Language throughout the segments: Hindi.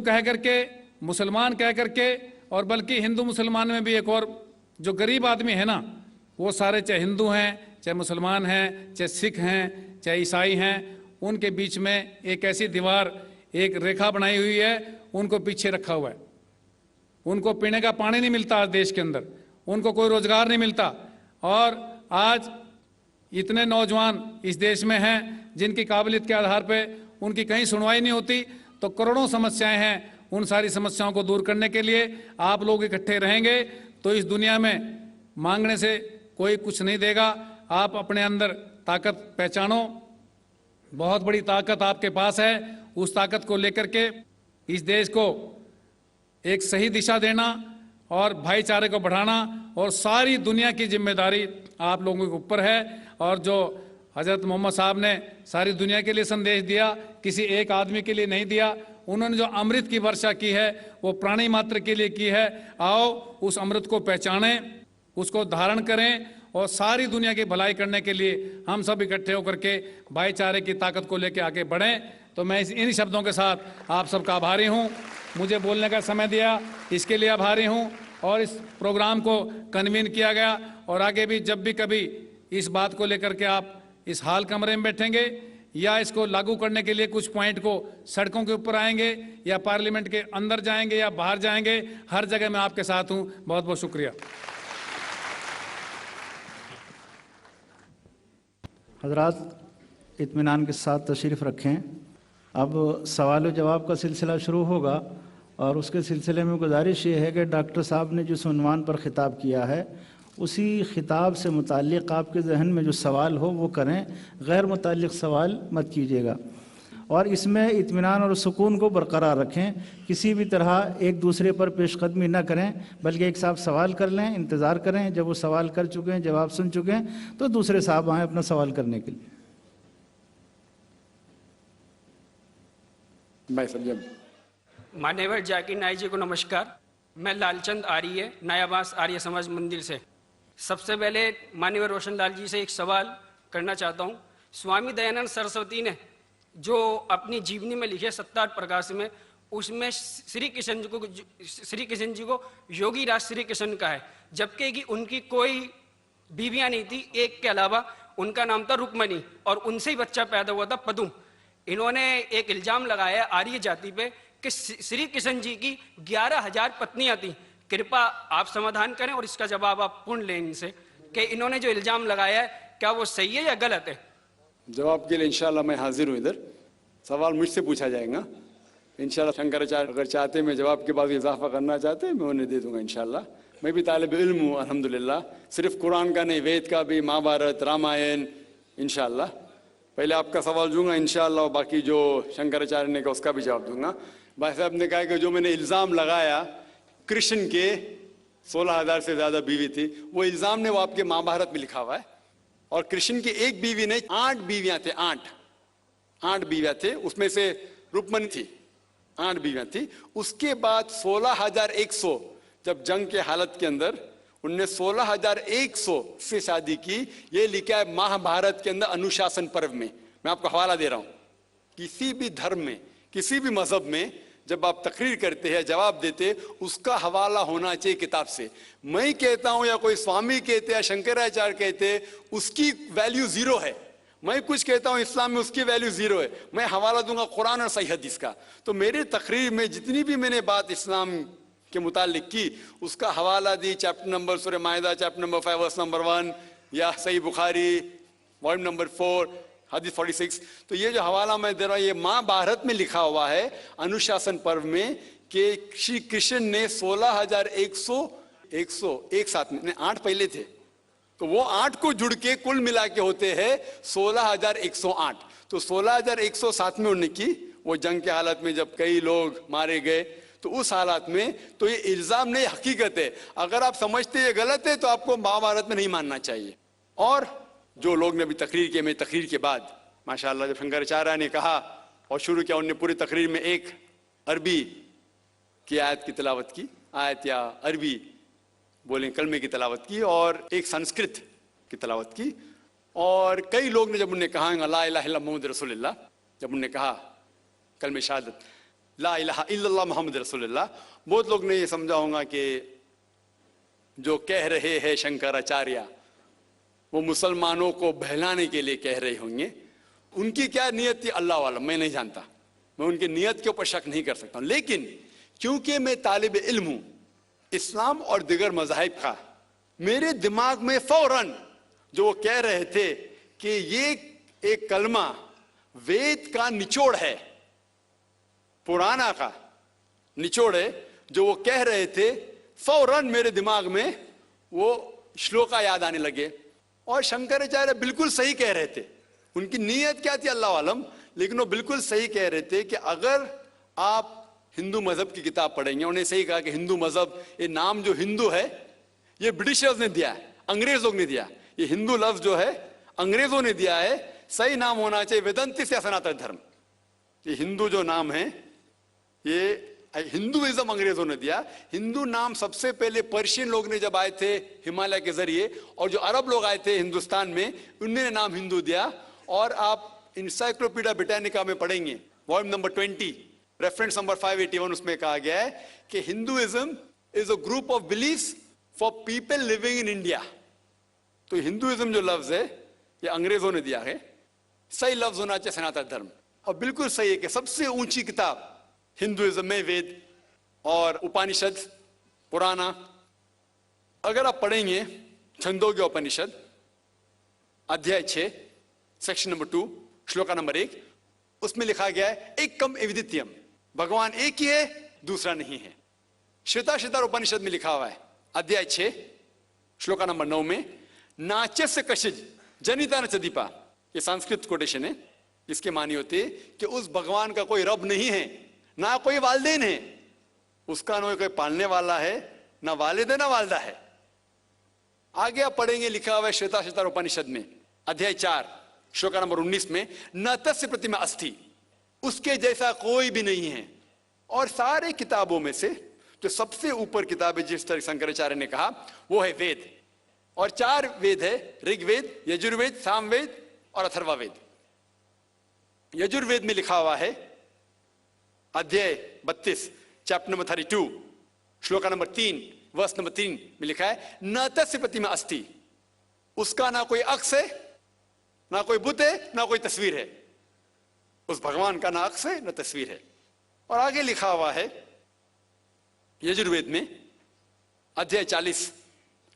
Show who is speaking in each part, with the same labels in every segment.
Speaker 1: कह करके, मुसलमान कह करके, और बल्कि हिंदू मुसलमान में भी एक और जो गरीब आदमी है ना, वो सारे चाहे हिंदू हैं, चाहे मुसलमान हैं, चाहे सिख हैं, चाहे ईसाई हैं, उनके बीच में एक ऐसी दीवार, एक रेखा बनाई हुई है, उनको पीछे रखा हुआ है। उनको पीने का पानी नहीं मिलता आज देश के अंदर, उनको कोई रोजगार नहीं मिलता। और आज इतने नौजवान इस देश में हैं जिनकी काबिलियत के आधार पर उनकी कहीं सुनवाई नहीं होती। तो करोड़ों समस्याएं हैं, उन सारी समस्याओं को दूर करने के लिए आप लोग इकट्ठे रहेंगे तो इस दुनिया में मांगने से कोई कुछ नहीं देगा। आप अपने अंदर ताकत पहचानो, बहुत बड़ी ताकत आपके पास है। उस ताकत को लेकर के इस देश को एक सही दिशा देना और भाईचारे को बढ़ाना, और सारी दुनिया की जिम्मेदारी आप लोगों के ऊपर है। और जो हजरत मोहम्मद साहब ने सारी दुनिया के लिए संदेश दिया, किसी एक आदमी के लिए नहीं दिया। उन्होंने जो अमृत की वर्षा की है वो प्राणी मात्र के लिए की है। आओ उस अमृत को पहचानें, उसको धारण करें, और सारी दुनिया की भलाई करने के लिए हम सब इकट्ठे होकर के भाईचारे की ताकत को लेकर आगे बढ़ें। तो मैं इन शब्दों के साथ आप सबका आभारी हूँ। मुझे बोलने का समय दिया, इसके लिए आभारी हूँ। और इस प्रोग्राम को कन्वीन किया गया, और आगे भी जब भी कभी इस बात को लेकर के आप इस हाल कमरे में बैठेंगे या इसको लागू करने के लिए कुछ पॉइंट को सड़कों के ऊपर आएंगे या पार्लियामेंट के अंदर जाएंगे या बाहर जाएंगे, हर जगह मैं आपके साथ हूँ। बहुत बहुत शुक्रिया।
Speaker 2: हजरात इत्मीनान के साथ तशरीफ़ रखें। अब सवाल जवाब का सिलसिला शुरू होगा, और उसके सिलसिले में गुजारिश ये है कि डॉक्टर साहब ने जिस उन्वान पर ख़िताब किया है उसी ख़िताब से मुताल्लिक़ आपके जहन में जो सवाल हो वो करें, गैर मुताल्लिक़ सवाल मत कीजिएगा। और इसमें इत्मीनान और सुकून को बरकरार रखें, किसी भी तरह एक दूसरे पर पेशकदमी न करें, बल्कि एक साहब सवाल कर लें, इंतज़ार करें, जब वो सवाल कर चुके हैं, जवाब सुन चुके हैं, तो दूसरे साहब आएँ अपना सवाल करने के लिए।
Speaker 3: भाई साहब।
Speaker 4: मान्यवर जाकिर नाइक जी को नमस्कार। मैं लालचंद आर्य, नयाबास आर्य समाज मंदिर से। सबसे पहले मान्यवर रोशन लाल जी से एक सवाल करना चाहता हूँ। स्वामी दयानंद सरस्वती ने जो अपनी जीवनी में लिखे 7 प्रकाश में, उसमें श्री कृष्ण जी को योगी राज श्री कृष्ण का है, जबकि कि उनकी कोई बीवियां नहीं थी, एक के अलावा। उनका नाम था रुक्मणी, और उनसे ही बच्चा पैदा हुआ था पदुम। इन्होंने एक इल्जाम लगाया आर्य जाति पे कि श्री कृष्ण जी की 11,000 पत्नियां थी। कृपया आप समाधान करें और इसका जवाब आप पूर्ण लें इनसे कि इन्होंने जो इल्जाम लगाया है क्या वो सही है या गलत है।
Speaker 3: जवाब के लिए इंशाल्लाह मैं हाजिर हूँ। इधर सवाल मुझसे पूछा जाएगा इंशाल्लाह। शंकराचार्य अगर चाहते मैं जवाब के बाद इजाफा करना चाहते मैं उन्हें दे दूंगा इंशाल्लाह। मैं भी तालिब इल्म हूँ अल्हम्दुलिल्लाह, सिर्फ कुरान का नहीं, वेद का भी, महाभारत, रामायण। इंशाल्लाह पहले आपका सवाल दूंगा इंशाल्लाह, और बाकी जो शंकराचार्य ने कहा उसका भी जवाब दूंगा। भाई साहब ने कहा कि जो मैंने इल्ज़ाम लगाया कृष्ण के 16,000 से ज़्यादा बीवी थी, वो इल्ज़ाम ने वो आपके महाभारत में लिखा हुआ है। और कृष्ण की एक बीवी नहीं, 8 बीवियां थे। 8 बीवियां थे, उसमें से रुक्मणी थी। 8 बीवियां थी। उसके बाद 16,100 जब जंग के हालत के अंदर उनने 16,100 से शादी की। ये लिखा है महाभारत के अंदर अनुशासन पर्व में। मैं आपको हवाला दे रहा हूं। किसी भी धर्म में, किसी भी मजहब में जब आप तकरीर करते हैं, जवाब देते, उसका हवाला होना चाहिए किताब से। मैं कहता हूं या कोई स्वामी कहते या शंकराचार्य कहते, उसकी वैल्यू 0 है। मैं कुछ कहता हूं इस्लाम में, उसकी वैल्यू 0 है। मैं हवाला दूंगा कुरान और सही हदीस का। तो मेरे तकरीर में जितनी भी मैंने बात इस्लाम के मुतालिक की, उसका हवाला दी। चैप्टर नंबर सूरह माइदा चैप्टर नंबर 5 वर्स नंबर 1, या सही बुखारी वॉल्यूम नंबर 4 हदीस 46। तो ये जो हवाला मैं दे रहा हूं, ये महाभारत में लिखा हुआ है अनुशासन पर्व में कि श्री कृष्ण ने 16,100 एक साथ में, 8 पहले थे, तो वो 8 को जुड़ के कुल मिला के होते हैं 16,108। तो 16,100 साथ में उन्होंने की। वो जंग के हालत में जब कई लोग मारे गए, तो उस हालात में तो ये इल्जाम नहीं, हकीकत है। अगर आप समझते ये गलत है तो आपको महाभारत में नहीं मानना चाहिए। और जो लोग ने अभी तकरीर किए, मैं तकरीर के बाद माशाअल्लाह जब शंकराचार्य ने कहा और शुरू किया, उन्होंने पूरी तकरीर में एक अरबी की आयत की तिलावत की, आयत या अरबी बोलें कलमे की तिलावत की, और एक संस्कृत की तिलावत की। और कई लोग ने जब उन्हें कहा ला इलाहा इल्लल्लाह मुहम्मद रसूलुल्लाह, जब उन्होंने कहा कलमे शहादत, ला इलाहा इल्लल्लाह मुहम्मद रसूलुल्लाह। बहुत लोग ने ये समझा होगा कि जो कह रहे हैं शंकराचार्य वो मुसलमानों को बहलाने के लिए कह रहे होंगे। उनकी क्या नियत थी अल्लाह वाला, मैं नहीं जानता, मैं उनकी नियत के ऊपर शक नहीं कर सकता हूं। लेकिन क्योंकि मैं तालिब इल्म हूं इस्लाम और दिगर मज़ाहिब का, मेरे दिमाग में फौरन जो वो कह रहे थे कि ये एक कलमा वेद का निचोड़ है, पुराना का निचोड़ है, जो वो कह रहे थे, फौरन मेरे दिमाग में वो श्लोका याद आने लगे। और शंकराचार्य बिल्कुल सही कह रहे थे। उनकी नीयत क्या थी अल्लाह आलम, लेकिन वो बिल्कुल सही कह रहे थे कि अगर आप हिंदू मजहब की किताब पढ़ेंगे, उन्हें सही कहा कि हिंदू मजहब, ये नाम जो हिंदू है ये ब्रिटिशर्स ने दिया है, अंग्रेजों ने दिया। ये हिंदू लफ्ज जो है अंग्रेजों ने दिया है, सही नाम होना चाहिए वेदांतिस्ट या सनातन धर्म। ये हिंदू जो नाम है ये हिंदुइज्म अंग्रेजों ने दिया। हिंदू नाम सबसे पहले पर्शियन लोग ने जब आए थे हिमालय के जरिए, और जो अरब लोग आए थे हिंदुस्तान में, उन्होंने नाम हिंदू दिया। और आप इंसाइक्लोपीडिया ब्रिटानिका में पढ़ेंगे वॉल्यूम नंबर 20 रेफरेंस नंबर 581, उसमें कहा गया है कि Hinduism is a group of beliefs for people living in India. तो हिंदुइज्म जो लफ्ज है ये अंग्रेजों ने दिया है, सही लफ्ज होना चाहिए सनातन धर्म। और बिल्कुल सही है कि सबसे ऊंची किताब हिंदुइज्म में वेद और उपनिषद पुराना। अगर आप पढ़ेंगे छंदोग्य उपनिषद अध्याय 6 सेक्शन नंबर 2 श्लोका नंबर 1, उसमें लिखा गया है एकम एविदित्यम, भगवान एक ही है दूसरा नहीं है। श्वेताश्वेतार उपनिषद में लिखा हुआ है अध्याय 6 श्लोका नंबर 9 में, नाचस्य कशिज जनिता न चदीपा, ये संस्कृत कोटेशन है, इसके मानी होते कि उस भगवान का कोई रब नहीं है, ना कोई वालिदैन है, उसका ना कोई पालने वाला है, ना वालिद है ना वालदा है। आगे आप पढ़ेंगे लिखा हुआ है श्वेताश्वेतार उपनिषद में अध्याय 4 श्लोका नंबर 19 में, न तस्य प्रतिमा अस्ति, उसके जैसा कोई भी नहीं है। और सारे किताबों में से जो सबसे ऊपर किताब है जिस तरह शंकराचार्य ने कहा वो है वेद। और 4 वेद है, ऋग्वेद, यजुर्वेद, सामवेद और अथर्ववेद। यजुर्वेद में लिखा हुआ है अध्याय 32 chapter number 32 shloka number 3 verse number 3 में लिखा है, न तस्य प्रतिमा अस्ति, उसका ना कोई अक्ष है, ना कोई बुत है, ना कोई तस्वीर है। उस भगवान का ना अक्ष है ना तस्वीर है। और आगे लिखा हुआ है यजुर्वेद में अध्याय 40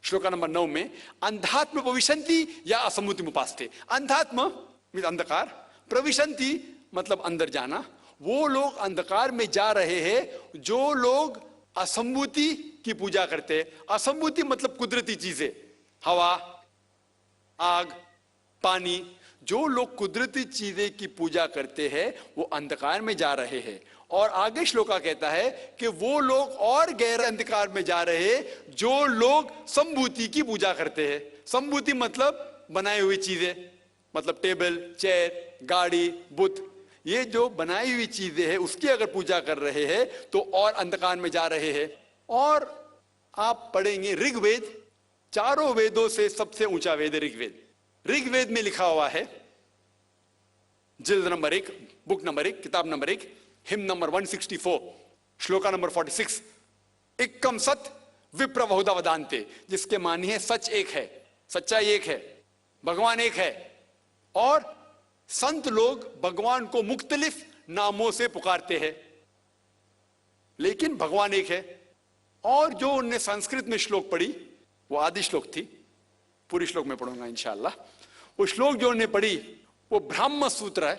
Speaker 3: श्लोका नंबर 9 में, अंधात्म प्रविशंति या असम्मुति उपास्ते। अंधात्म मीन अंधकार, प्रविशंति मतलब अंदर जाना। वो लोग अंधकार में जा रहे हैं जो लोग असम्मुति की पूजा करते हैं। असम्मुति मतलब कुदरती चीजें, हवा, आग, पानी। जो लोग कुदरती चीजें की पूजा करते हैं वो अंधकार में जा रहे हैं। और आगे श्लोका कहता है कि वो लोग और गहरे अंधकार में जा रहे हैं जो लोग संभूति की पूजा करते हैं। संभूति मतलब बनाई हुई चीजें, मतलब टेबल, चेयर, गाड़ी, बुत, ये जो बनाई हुई चीजें हैं उसकी अगर पूजा कर रहे हैं तो और अंधकार में जा रहे हैं। और आप पढ़ेंगे ऋग्वेद, चारों वेदों से सबसे ऊंचा वेद है ऋग्वेद। ऋग्वेद में लिखा हुआ है जिल्द नंबर 1 बुक नंबर 1 किताब number 1 him number 164 shloka number 46, एकम सत विप्र बहुधा वदान्ते, जिसके मानी है सच एक है, सच्चाई एक है, भगवान एक है। और संत लोग भगवान को मुख्तलिफ नामों से पुकारते हैं लेकिन भगवान एक है। और जो उनने संस्कृत में श्लोक पढ़ी वो आदि श्लोक थी, पूरी श्लोक में पढ़ूंगा इंशाअल्लाह। वो श्लोक जो उन्होंने पढ़ी वो ब्रह्म सूत्र है,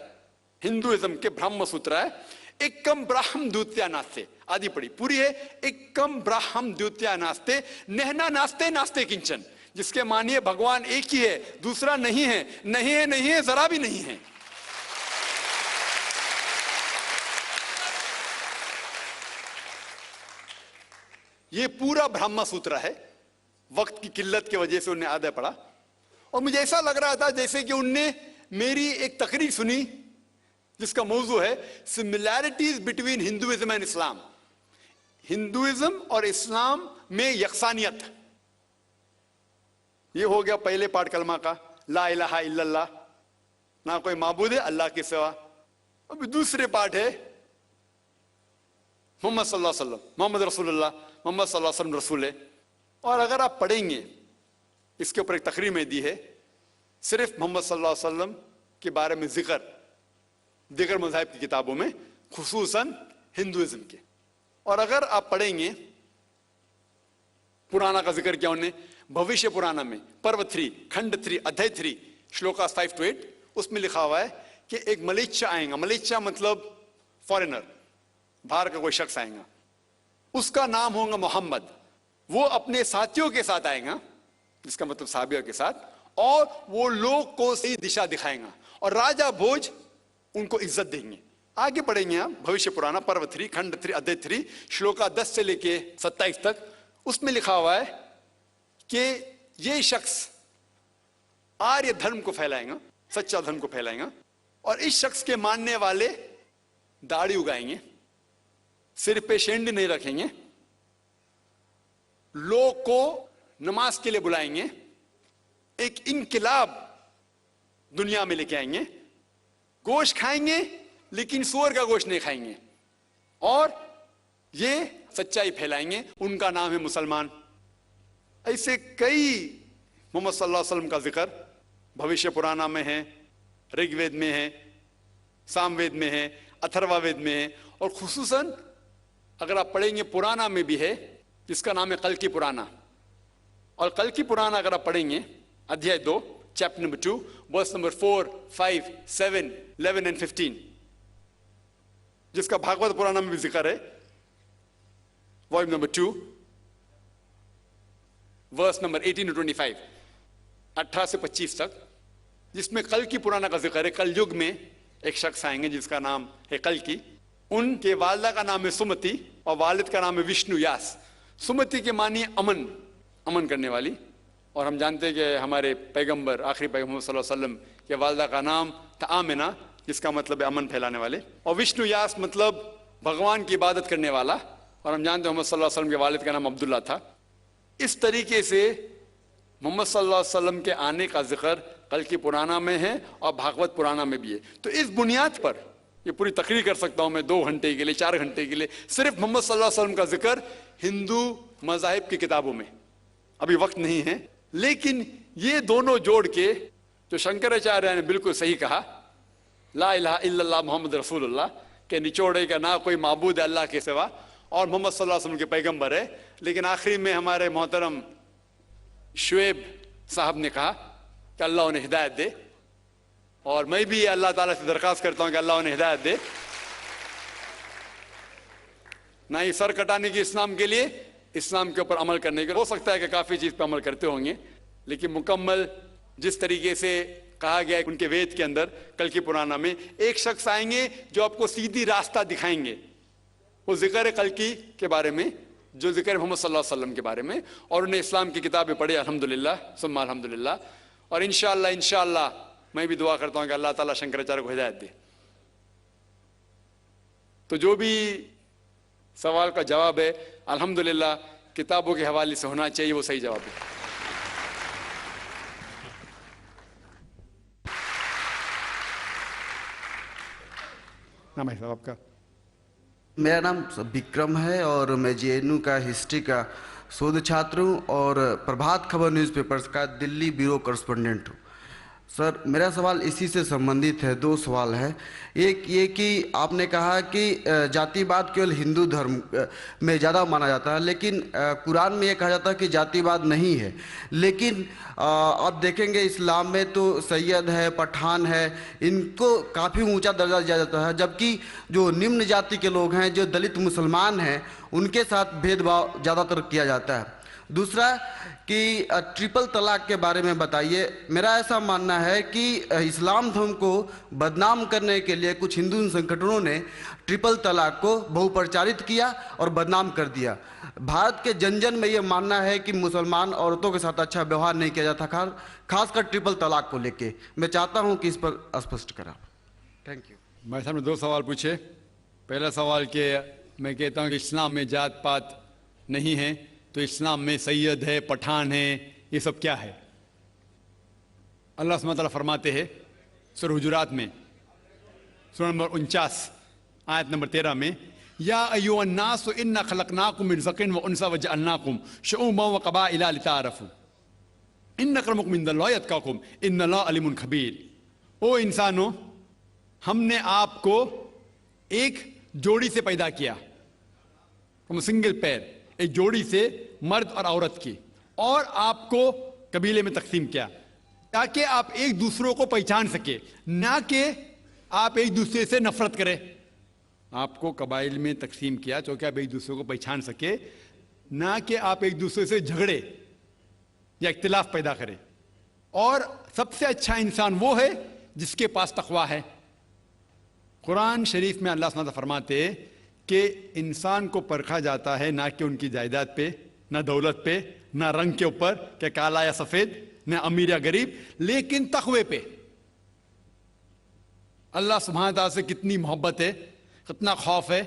Speaker 3: हिंदुइज्म के ब्रह्म सूत्र है। एकम ब्राह्म द्वितीया नास्ते, आदि पढ़ी पूरी है, एकम ब्राह्म द्वितीया नास्ते नहना नास्ते नास्ते किंचन, जिसके मानिए भगवान एक ही है, दूसरा नहीं है, नहीं है, नहीं है, जरा भी नहीं है। ये पूरा ब्रह्म सूत्र है। वक्त की किल्लत की वजह से उन्हें आधा पढ़ा और मुझे ऐसा लग रहा था जैसे कि उनने मेरी एक तकरीर सुनी जिसका मौजू है similarities between Hinduism and Islam, Hinduism और इस्लाम में यकसानियत। ये हो गया पहले पाठ कलमा का, ला इलाहा इल्लल्लाह, ना कोई माबूद है अल्लाह के सिवा। अब दूसरे पाठ है मोहम्मद सल्लल्लाहु अलैहि वसल्लम, मोहम्मद रसूलुल्लाह, मोहम्मद सल्लल्लाहु अलैहि वसल्लम रसूल है। और अगर आप पढ़ेंगे, इसके ऊपर एक तकरीर में दी है, सिर्फ मोहम्मद सल्लल्लाहु अलैहि वसल्लम के बारे में जिक्र दीगर मज़ाहिब की किताबों में, खुसूसन हिंदुइज्म के। और अगर आप पढ़ेंगे, पुराना का जिक्र किया उन्होंने, भविष्य पुराना में पर्व 3 खंड 3 अध्याय 3 श्लोका 5 to 8, उसमें लिखा हुआ है कि एक मलेच्छा आएगा। मलेच्छा मतलब फॉरेनर, बाहर का कोई शख्स आएगा, उसका नाम होगा मोहम्मद। वो अपने साथियों के साथ आएगा, जिसका मतलब साहबियों के साथ, और वो लोग को सही दिशा दिखाएगा और राजा भोज उनको इज्जत देंगे। आगे पढ़ेंगे आप भविष्य पुराना पर्व 3 खंड 3 अध्याय 3 श्लोका 10 से लेके 27 तक, उसमें लिखा हुआ है कि ये शख्स आर्य धर्म को फैलाएगा, सच्चा धर्म को फैलाएगा, और इस शख्स के मानने वाले दाढ़ी उगाएंगे, सिर पे शेंड नहीं रखेंगे, लोग को नमाज के लिए बुलाएंगे, एक इनकलाब दुनिया में लेके आएंगे, गोश्त खाएंगे लेकिन सूअर का गोश्त नहीं खाएंगे, और ये सच्चाई फैलाएंगे। उनका नाम है मुसलमान। ऐसे कई मोहम्मद सल्लल्लाहु अलैहि वसल्लम का जिक्र भविष्य पुराना में है, ऋग्वेद में है, सामवेद में है, अथर्ववेद में है, और खुसूसन अगर आप पढ़ेंगे पुराना में भी है, जिसका नाम है कल की पुराना। और कल की पुराना अगर आप पढ़ेंगे अध्याय 2 chapter number 2 verse number 4, 5, 7, 11 and 15, जिसका भागवत पुराना में भी जिक्र है, volume number 2 verse number 18 to 25, 18 से 25 तक, जिसमें कल की पुराना का जिक्र है। कल युग में एक शख्स आएंगे जिसका नाम है कल की, उनके वालिदा का नाम है सुमति और वालिद का नाम है विष्णु यास। सुमति के मानी अमन, अमन करने वाली, और हम जानते हैं कि हमारे पैगंबर आखिरी पैगंबर सल्लल्लाहु अलैहि वसल्लम के वालिदा का नाम था आमिना, जिसका मतलब है अमन फैलाने वाले, और विष्णु यास मतलब भगवान की इबादत करने वाला, और हम जानते हैं मोहम्मद सल्लल्लाहु अलैहि वसल्लम के वालिद का नाम अब्दुल्ला था। इस तरीके से मोहम्मद सल्लल्लाहु अलैहि वसल्लम के आने का जिक्र कल की पुराना में है और भागवत पुराना में भी है। तो इस बुनियाद पर ये पूरी तकरीर कर सकता हूं मैं 2 घंटे के लिए, 4 घंटे के लिए, सिर्फ मोहम्मद सल्लल्लाहु अलैहि वसल्लम का जिक्र हिंदू मज़ाहिब की किताबों में। अभी वक्त नहीं है, लेकिन ये दोनों जोड़ के जो शंकराचार्य ने बिल्कुल सही कहा, ला इलाहा इल्लल्लाह मोहम्मद रसूलुल्लाह, के निचोड़े का ना कोई माबूद है अल्लाह के सिवा, और मोहम्मद सल्लल्लाहु अलैहि वसल्लम के पैगंबर है। लेकिन आखिरी में हमारे मोहतरम शुएब साहब ने कहा कि अल्लाह उन्हें हिदायत दे, और मैं भी अल्लाह ताला से दरख्वास्त करता हूं कि अल्लाह उन्हें हिदायत दे, ना ही सर कटाने की इस्लाम के लिए, इस्लाम के ऊपर अमल करने के। हो सकता है कि काफ़ी चीज़ पर अमल करते होंगे, लेकिन मुकम्मल जिस तरीके से कहा गया है उनके वेद के अंदर कल की पुराना में, एक शख्स आएंगे जो आपको सीधी रास्ता दिखाएंगे। वो जिक्र है कल की के बारे में, जो जिक्र है मोहम्मद सल्लल्लाहु अलैहि वसल्लम के बारे में, और उन्हें इस्लाम की किताबें पढ़ी अल्हम्दुलिल्लाह सुम्मा अल्हम्दुलिल्लाह। और इंशाअल्लाह मैं भी दुआ करता हूँ कि अल्लाह ताला शंकराचार्य को हिदायत दे। तो जो भी सवाल का जवाब है अल्हम्दुलिल्लाह किताबों के हवाले से होना चाहिए, वो सही जवाब है। नाम है साहब आपका?
Speaker 5: मेरा नाम विक्रम है और मैं जेएनयू का हिस्ट्री का शोध छात्र हूँ और प्रभात खबर न्यूज़पेपर्स का दिल्ली ब्यूरो करस्पॉन्डेंट हूँ। सर, मेरा सवाल इसी से संबंधित है, 2 सवाल है। एक ये कि आपने कहा कि जातिवाद केवल हिंदू धर्म में ज़्यादा माना जाता है, लेकिन कुरान में ये कहा जाता है कि जातिवाद नहीं है। लेकिन आप देखेंगे इस्लाम में तो सैयद है, पठान है, इनको काफ़ी ऊंचा दर्जा दिया जाता है, जबकि जो निम्न जाति के लोग हैं, जो दलित मुसलमान हैं, उनके साथ भेदभाव ज़्यादातर किया जाता है। दूसरा कि ट्रिपल तलाक के बारे में बताइए। मेरा ऐसा मानना है कि इस्लाम धर्म को बदनाम करने के लिए कुछ हिंदू संगठनों ने ट्रिपल तलाक को बहुप्रचारित किया और बदनाम कर दिया। भारत के जन जन में ये मानना है कि मुसलमान औरतों के साथ अच्छा व्यवहार नहीं किया जाता, खासकर ट्रिपल तलाक को लेके। मैं चाहता हूँ कि इस पर स्पष्ट करा। Thank you.
Speaker 3: मेरे सामने 2 सवाल पूछे। पहला सवाल कि मैं कहता हूँ कि इस्लाम में जात पात नहीं है, तो इस्लाम में सैयद है, पठान है, ये सब क्या है? अल्लाह सुब्हानहू व तआला फरमाते हैं सूरह हुजुरात में सूरह नंबर 49 आयत नंबर 13 में, या अय्युहन्नास इन्ना खलकनाकुम मिन ज़करिन व उन्सा व जअलनाकुम शुऊबन व क़बाइला लिताअरफ़ू इन्न अक्रमकुम इंदल्लाहि अत्क़ाकुम इन्नल्लाह अलीमुन खबीर। ओ इंसानों, हमने आपको एक जोड़ी से पैदा किया, सिंगल पैर, एक जोड़ी से मर्द और औरत की, और आपको कबीले में तकसीम किया ताकि आप एक दूसरों को पहचान सके, ना कि आप एक दूसरे से नफरत करें। आपको कबाइल में तकसीम किया ताकि आप एक दूसरे को पहचान सके, ना कि आप एक दूसरे से झगड़े या इख्तिलाफ पैदा करें। और सबसे अच्छा इंसान वो है जिसके पास तकवा है। कुरान शरीफ में अल्लाह सुब्हानहू व तआला फरमाते कि इंसान को परखा जाता है ना कि उनकी जायदाद पे, ना दौलत पे, ना रंग के ऊपर कि काला या सफ़ेद, ना अमीर या गरीब, लेकिन तकवे पे। अल्लाह सुब्हानहू व तआला से कितनी मोहब्बत है, कितना खौफ है।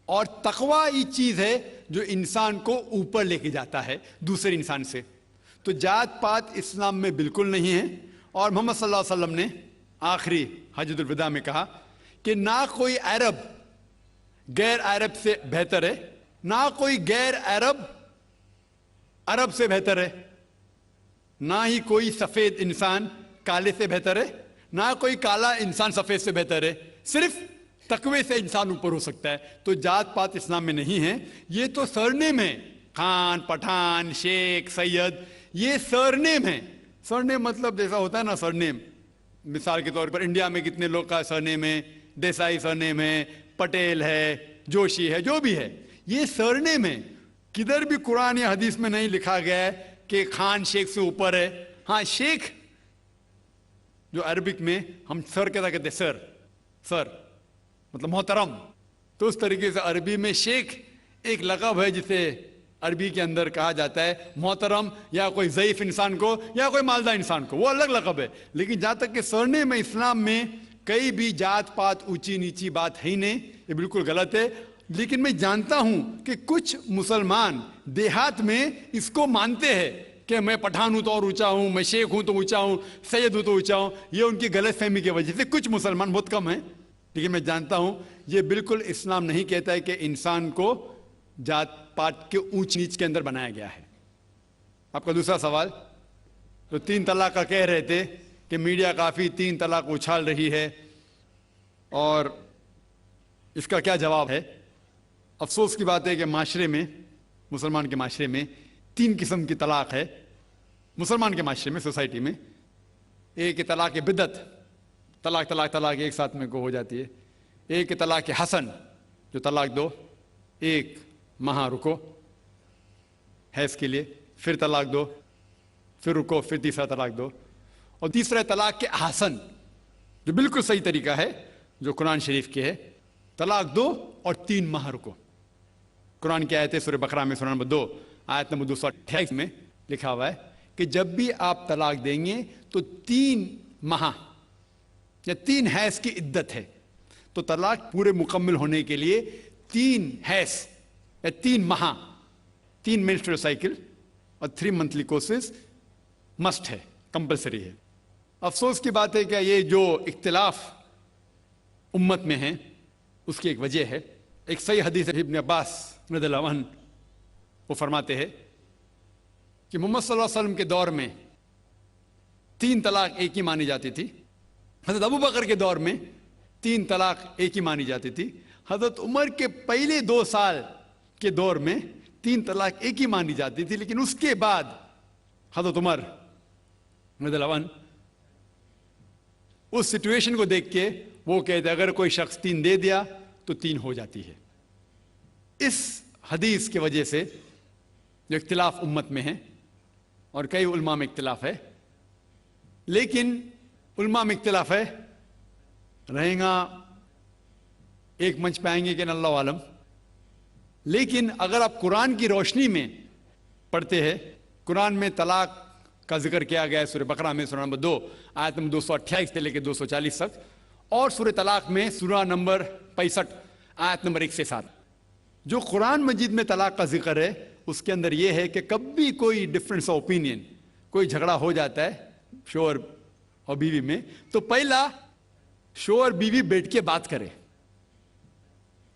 Speaker 3: और तकवा ये चीज़ है जो इंसान को ऊपर लेके जाता है दूसरे इंसान से। तो जात पात इस्लाम में बिल्कुल नहीं है। और मोहम्मद सल्लल्लाहु अलैहि वसल्लम ने आखिरी हज्जतुल विदा में कहा कि ना कोई अरब गैर अरब से बेहतर है, ना कोई गैर अरब अरब से बेहतर है, ना ही कोई सफ़ेद इंसान काले से बेहतर है, ना कोई काला इंसान सफ़ेद से बेहतर है। सिर्फ तकवे से इंसान ऊपर हो सकता है। तो जात पात इस्लाम में नहीं है। ये तो सरनेम है, खान, पठान, शेख, सैयद, ये सरनेम है। सरनेम मतलब जैसा होता है ना, सरनेम मिसाल के तौर पर इंडिया में कितने लोग का सरनेम है, देसाई सरनेम है, पटेल है, जोशी है, जो भी है, ये सरनेम है। किधर भी कुरान या हदीस में नहीं लिखा गया है कि खान शेख से ऊपर है। हाँ, शेख जो अरबिक में हम सर के कहते हैं, सर, सर मतलब मोहतरम। तो उस तरीके से अरबी में शेख एक लक़ब है जिसे अरबी के अंदर कहा जाता है मोहतरम, या कोई ज़ईफ़ इंसान को या कोई मालदार इंसान को, वो अलग लक़ब है। लेकिन जहाँ तक कि सरनेम में इस्लाम में कई भी जात पात ऊंची नीची बात है ही नहीं, ये बिल्कुल गलत है। लेकिन मैं जानता हूं कि कुछ मुसलमान देहात में इसको मानते हैं कि मैं पठान हूं तो और ऊंचा हूं, मैं शेख हूं तो ऊंचा हूं, सैयद हूं तो ऊंचा हूं। ये उनकी गलत फहमी की वजह से कुछ मुसलमान, बहुत कम हैं, लेकिन मैं जानता हूं ये बिल्कुल इस्लाम नहीं कहता है कि इंसान को जात पात के ऊंच नीच के अंदर बनाया गया है। आपका दूसरा सवाल, तो 3 तलाक का कह रहे थे कि मीडिया काफ़ी 3 तलाक उछाल रही है, और इसका क्या जवाब है। अफसोस की बात है कि माशरे में, मुसलमान के माशरे में 3 किस्म की तलाक है। मुसलमान के माशरे में, सोसाइटी में, एक तलाक बिदत, तलाक तलाक तलाक एक साथ में को हो जाती है। एक तलाक हसन, जो तलाक दो, एक माह रुको हैज़ के लिए, फिर तलाक दो, फिर रुको, फिर तीसरा तलाक दो। और तीसरा तलाक के हसन, जो बिल्कुल सही तरीका है, जो कुरान शरीफ के है, तलाक दो और 3 माह रुको। कुरान की आयत है सूरह बकरा में, सूरह नंबर 2 आयत नंबर 228 में लिखा हुआ है कि जब भी आप तलाक देंगे तो 3 माह या 3 हैज़ की इद्दत है। तो तलाक पूरे मुकम्मल होने के लिए 3 हैज़ या 3 माह, 3 मेंस्ट्रुअल साइकिल और 3 मंथली कोर्सेज मस्ट है, कंपलसरी है। अफसोस की बात है कि ये जो इख्तिलाफ उम्मत में है उसकी एक वजह है। एक सही हदीस है, इब्न अब्बास रज़ियल्लाहु अन्हु वो फरमाते हैं कि मोहम्मद सल्लल्लाहु अलैहि वसल्लम के दौर में 3 तलाक एक ही मानी जाती थी। हज़रत अबू बकर के दौर में 3 तलाक एक ही मानी जाती थी। हज़रत उमर के पहले 2 साल के दौर में 3 तलाक एक ही मानी जाती थी। लेकिन उसके बाद हज़रत उमर रज़ियल्लाहु अन्हु उस सिचुएशन को देख के वो कहते अगर कोई शख्स 3 दे दिया तो 3 हो जाती है। इस हदीस की वजह से जो इख्तिलाफ उम्मत में है, और कई उलमा में इख्तिलाफ है, लेकिन उलमा में इख्तिलाफ है, रहेगा एक मंच पे आएंगे कि अल्लाह आलम। लेकिन अगर आप कुरान की रोशनी में पढ़ते हैं, कुरान में तलाक का जिक्र किया गया है सूरह बकरा में, सूरह नंबर 2 आयत नंबर 228 से लेकर 240 तक, और सूरह तलाक में सूरह नंबर 65 आयत नंबर 1 से 7। जो कुरान मजीद में तलाक का जिक्र है उसके अंदर यह है कि कभी कोई डिफरेंस ऑफ ओपिनियन, कोई झगड़ा हो जाता है शोहर और बीवी में, तो पहला शोहर बीवी बैठ के बात करे,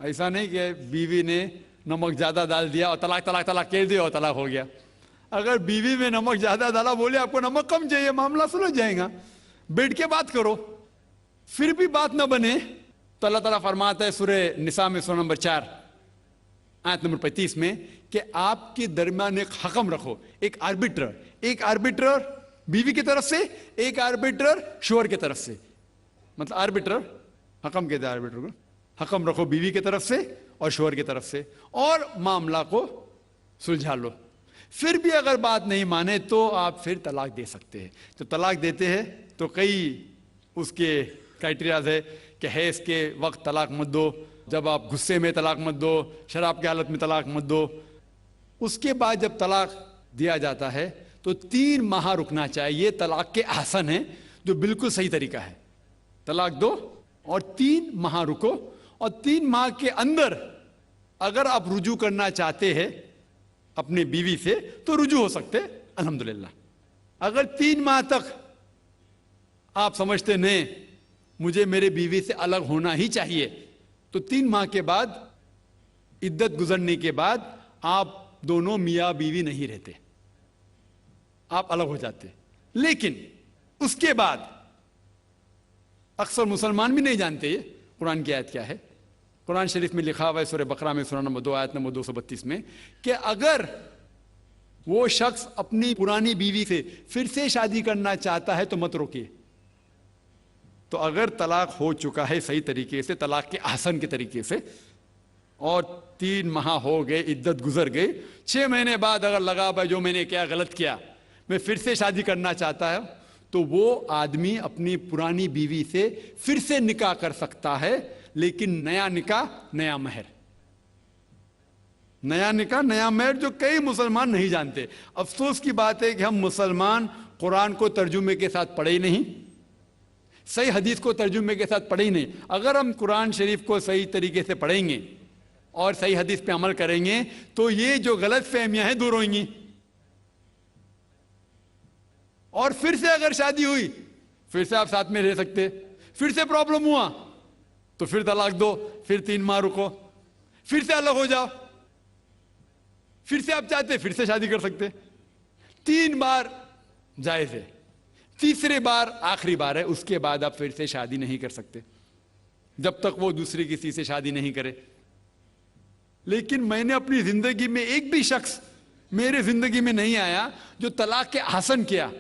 Speaker 3: ऐसा नहीं कि बीवी ने नमक ज़्यादा डाल दिया और तलाक तलाक तलाक कह दिया और तलाक हो गया। अगर बीवी में नमक ज़्यादा डाला, बोले आपको नमक कम चाहिए, मामला सुलझ जाएगा, बैठ के बात करो। फिर भी बात न बने तो अल्लाह ताला फरमाता है सूरह निसा में सूरह नंबर 4 आयत नंबर 35 में कि आपके दरमियान एक हकम रखो, एक आर्बिट्रर बीवी की तरफ से, एक आर्बिट्रर शोहर की तरफ से। मतलब आर्बिट्रर, हकम कहते हैं आर्बिट्रर को, हकम रखो बीवी की तरफ से और शोहर की तरफ से, और मामला को सुलझा लो। फिर भी अगर बात नहीं माने तो आप फिर तलाक दे सकते हैं। तो तलाक देते हैं तो कई उसके क्राइटेरियाज है कि हैज़ के वक्त तलाक मत दो, जब आप गुस्से में तलाक मत दो, शराब की हालत में तलाक मत दो। उसके बाद जब तलाक दिया जाता है तो 3 माह रुकना चाहिए। तलाक के आसन है जो बिल्कुल सही तरीका है। तलाक दो और 3 माह रुको, और 3 माह के अंदर अगर आप रुजू करना चाहते हैं अपने बीवी से तो रुजू हो सकते, अल्हम्दुलिल्लाह। अगर 3 माह तक आप समझते नहीं मुझे मेरे बीवी से अलग होना ही चाहिए, तो 3 माह के बाद, इद्दत गुजरने के बाद आप दोनों मियाँ बीवी नहीं रहते, आप अलग हो जाते। लेकिन उसके बाद अक्सर मुसलमान भी नहीं जानते ये कुरान की आयत क्या है। कुरान शरीफ में लिखा हुआ है सूरह बकरा में सूरह नंबर 2 आयत नंबर 232 में कि अगर वो शख्स अपनी पुरानी बीवी से फिर से शादी करना चाहता है तो मत रोकिए। तो अगर तलाक हो चुका है सही तरीके से, तलाक के आसन के तरीके से, और 3 माह हो गए, इद्दत गुजर गई, 6 महीने बाद अगर लगा भाई जो मैंने क्या गलत किया, मैं फिर से शादी करना चाहता है, तो वो आदमी अपनी पुरानी बीवी से फिर से निकाह कर सकता है, लेकिन नया निकाह नया महर, नया निकाह नया महर, जो कई मुसलमान नहीं जानते। अफसोस की बात है कि हम मुसलमान कुरान को तर्जुमे के साथ पढ़े ही नहीं, सही हदीस को तर्जुमे के साथ पढ़े ही नहीं। अगर हम कुरान शरीफ को सही तरीके से पढ़ेंगे और सही हदीस पे अमल करेंगे तो ये जो गलत फहमियां हैं दूर होंगी। और फिर से अगर शादी हुई, फिर से आप साथ में रह सकते, फिर से प्रॉब्लम हुआ तो फिर तलाक दो, फिर 3 माह रुको, फिर से अलग हो जाओ, फिर से आप चाहते फिर से शादी कर सकते। 3 बार जायज है, तीसरे बार आखिरी बार है, उसके बाद आप फिर से शादी नहीं कर सकते जब तक वो दूसरी किसी से शादी नहीं करे। लेकिन मैंने अपनी जिंदगी में एक भी शख्स मेरे जिंदगी में नहीं आया जो तलाक के आसन किया,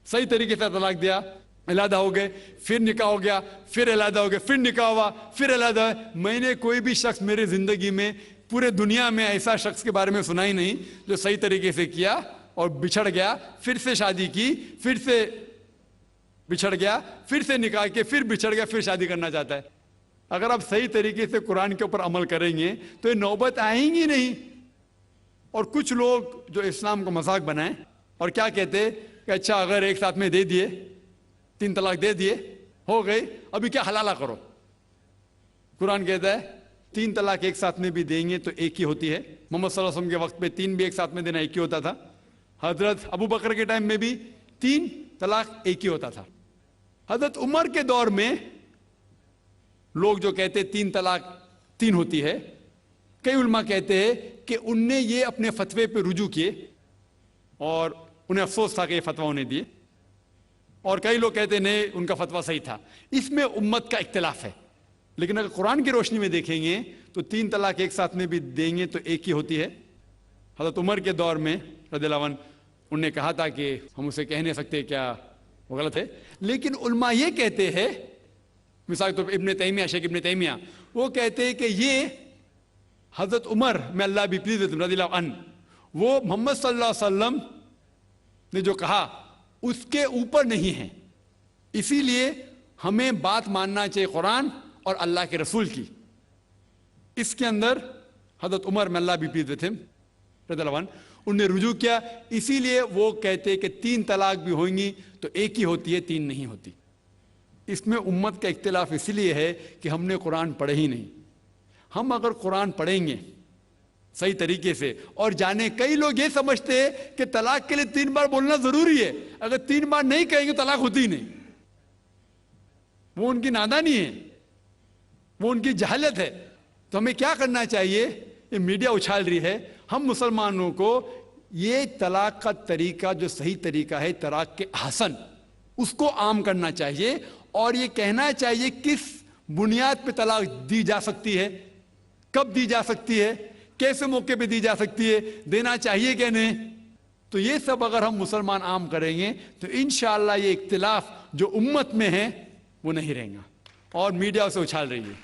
Speaker 3: सही तरीके से तलाक दिया, अलहदा हो गए, फिर निकाह हो गया, फिर अलहदा हो गया, फिर निकाह हुआ, फिर अलहदा। मैंने कोई भी शख्स मेरे जिंदगी में पूरे दुनिया में ऐसा शख्स के बारे में सुना ही नहीं जो सही तरीके से किया और बिछड़ गया, फिर से शादी की, फिर से बिछड़ गया, फिर से निकाह के, फिर बिछड़ गया, फिर शादी करना चाहता है। अगर आप सही तरीके से कुरान के ऊपर अमल करेंगे तो ये नौबत आएंगी नहीं। और कुछ लोग जो इस्लाम को मजाक बनाए और क्या कहते कि अच्छा अगर एक साथ में दे दिए, 3 तलाक दे दिए, हो गई, अभी क्या हलाला करो। कुरान कहता है 3 तलाक एक साथ में भी देंगे तो एक ही होती है। मोहम्मद सल्लल्लाहु अलैहि वसल्लम के वक्त पे 3 भी एक साथ में देना एक ही होता था। हजरत अबू बकर के टाइम में भी 3 तलाक एक ही होता था। हजरत उमर के दौर में लोग जो कहते 3 तलाक 3 होती है, कई उलमा कहते हैं कि उनने ये अपने फतवे पे रुजू किए और उन्हें अफसोस था कि ये फतवा उन्हें दिए, और कई लोग कहते नहीं उनका फतवा सही था। इसमें उम्मत का इख्तिलाफ है। लेकिन अगर कुरान की रोशनी में देखेंगे तो 3 तलाक एक साथ में भी देंगे तो एक ही होती है। हजरत उमर के दौर में रज़ियल्लाहु अन्हु उन्होंने कहा था कि हम उसे कह नहीं सकते क्या वो गलत है, लेकिन उलमा ये कहते हैं, मिसाल तो इब्ने तैमिया, शेख इब्ने तैमिया, वो कहते हैं कि ये हजरत उमर में अल्लाह भी प्लीज रज़ियल्लाहु अन्हु, वो मोहम्मद सल्लल्लाहु अलैहि वसल्लम ने जो कहा उसके ऊपर नहीं है, इसीलिए हमें बात मानना चाहिए कुरान और अल्लाह के रसूल की। इसके अंदर हजरत उमर में अल्लाह भी प्लीज विद हिम रज़ियल्लाहु अन्हु उन्हें रुजू किया, इसीलिए वो कहते कि 3 तलाक भी होंगी तो एक ही होती है, 3 नहीं होती। इसमें उम्मत का इख्तिलाफ इसलिए है कि हमने कुरान पढ़े ही नहीं। हम अगर कुरान पढ़ेंगे सही तरीके से और जाने, कई लोग ये समझते हैं कि तलाक के लिए 3 बार बोलना जरूरी है, अगर 3 बार नहीं कहेंगे तलाक होती ही नहीं। वो उनकी नादानी है, वो उनकी जहालत है। तो हमें क्या करना चाहिए? ये मीडिया उछाल रही है, हम मुसलमानों को ये तलाक का तरीका, जो सही तरीका है तलाक के हसन, उसको आम करना चाहिए और ये कहना चाहिए किस बुनियाद पे तलाक दी जा सकती है, कब दी जा सकती है, कैसे मौके पे दी जा सकती है, देना चाहिए क्या नहीं। तो ये सब अगर हम मुसलमान आम करेंगे तो इंशाअल्लाह ये इख्तिलाफ जो उम्मत में है वो नहीं रहेगा और मीडिया उसे उछाल रही है।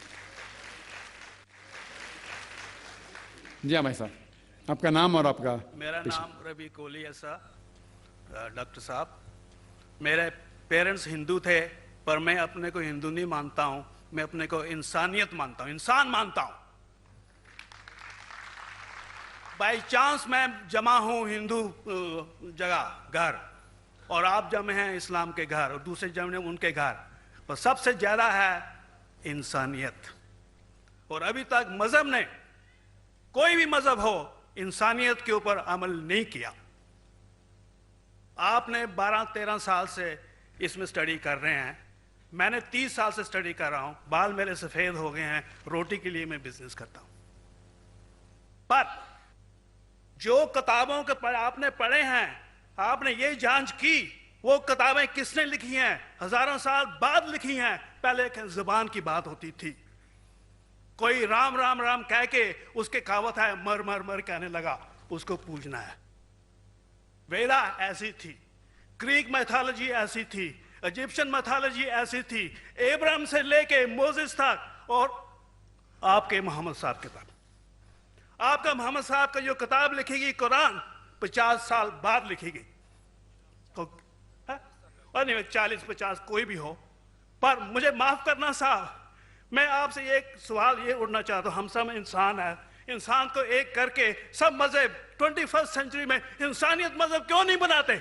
Speaker 3: जी हाँ भाई साहब, आपका नाम और आपका?
Speaker 6: मेरा नाम रवि कोहली है सर। डॉक्टर साहब, मेरे पेरेंट्स हिंदू थे पर मैं अपने को हिंदू नहीं मानता हूँ, मैं अपने को इंसानियत मानता हूँ, इंसान मानता हूँ। बाई चांस मैं जमा हूँ हिंदू जगह घर और आप जमे हैं इस्लाम के घर और दूसरे जमे उनके घर, पर सबसे ज़्यादा है इंसानियत। और अभी तक मज़हब ने, कोई भी मज़हब हो, इंसानियत के ऊपर अमल नहीं किया। आपने 12-13 साल से इसमें स्टडी कर रहे हैं, मैंने 30 साल से स्टडी कर रहा हूं, बाल मेरे सफ़ेद हो गए हैं, रोटी के लिए मैं बिजनेस करता हूं। पर जो किताबों के आपने पढ़े हैं, आपने ये जांच की वो किताबें किसने लिखी हैं? हजारों साल बाद लिखी हैं। पहले एक जुबान की बात होती थी, कोई राम राम राम कह के उसके कहावत है मर मर मर कहने लगा, उसको पूजना है। वेदा ऐसी थी, ग्रीक मैथोलॉजी ऐसी थी, इजिप्शियन मैथोलॉजी ऐसी थी, इब्राहिम से लेके मोसेस तक, और आपके मोहम्मद साहब के तक। आपका मोहम्मद साहब का जो किताब लिखेगी कुरान 50 साल बाद लिखेगी, तो और नहीं 40-50 कोई भी हो। पर मुझे माफ करना साहब, मैं आपसे एक सवाल ये उठना चाहता हूँ, हम सब इंसान है, इंसान को एक करके सब मजहब 21st सेंचुरी में इंसानियत मजहब क्यों नहीं बनाते?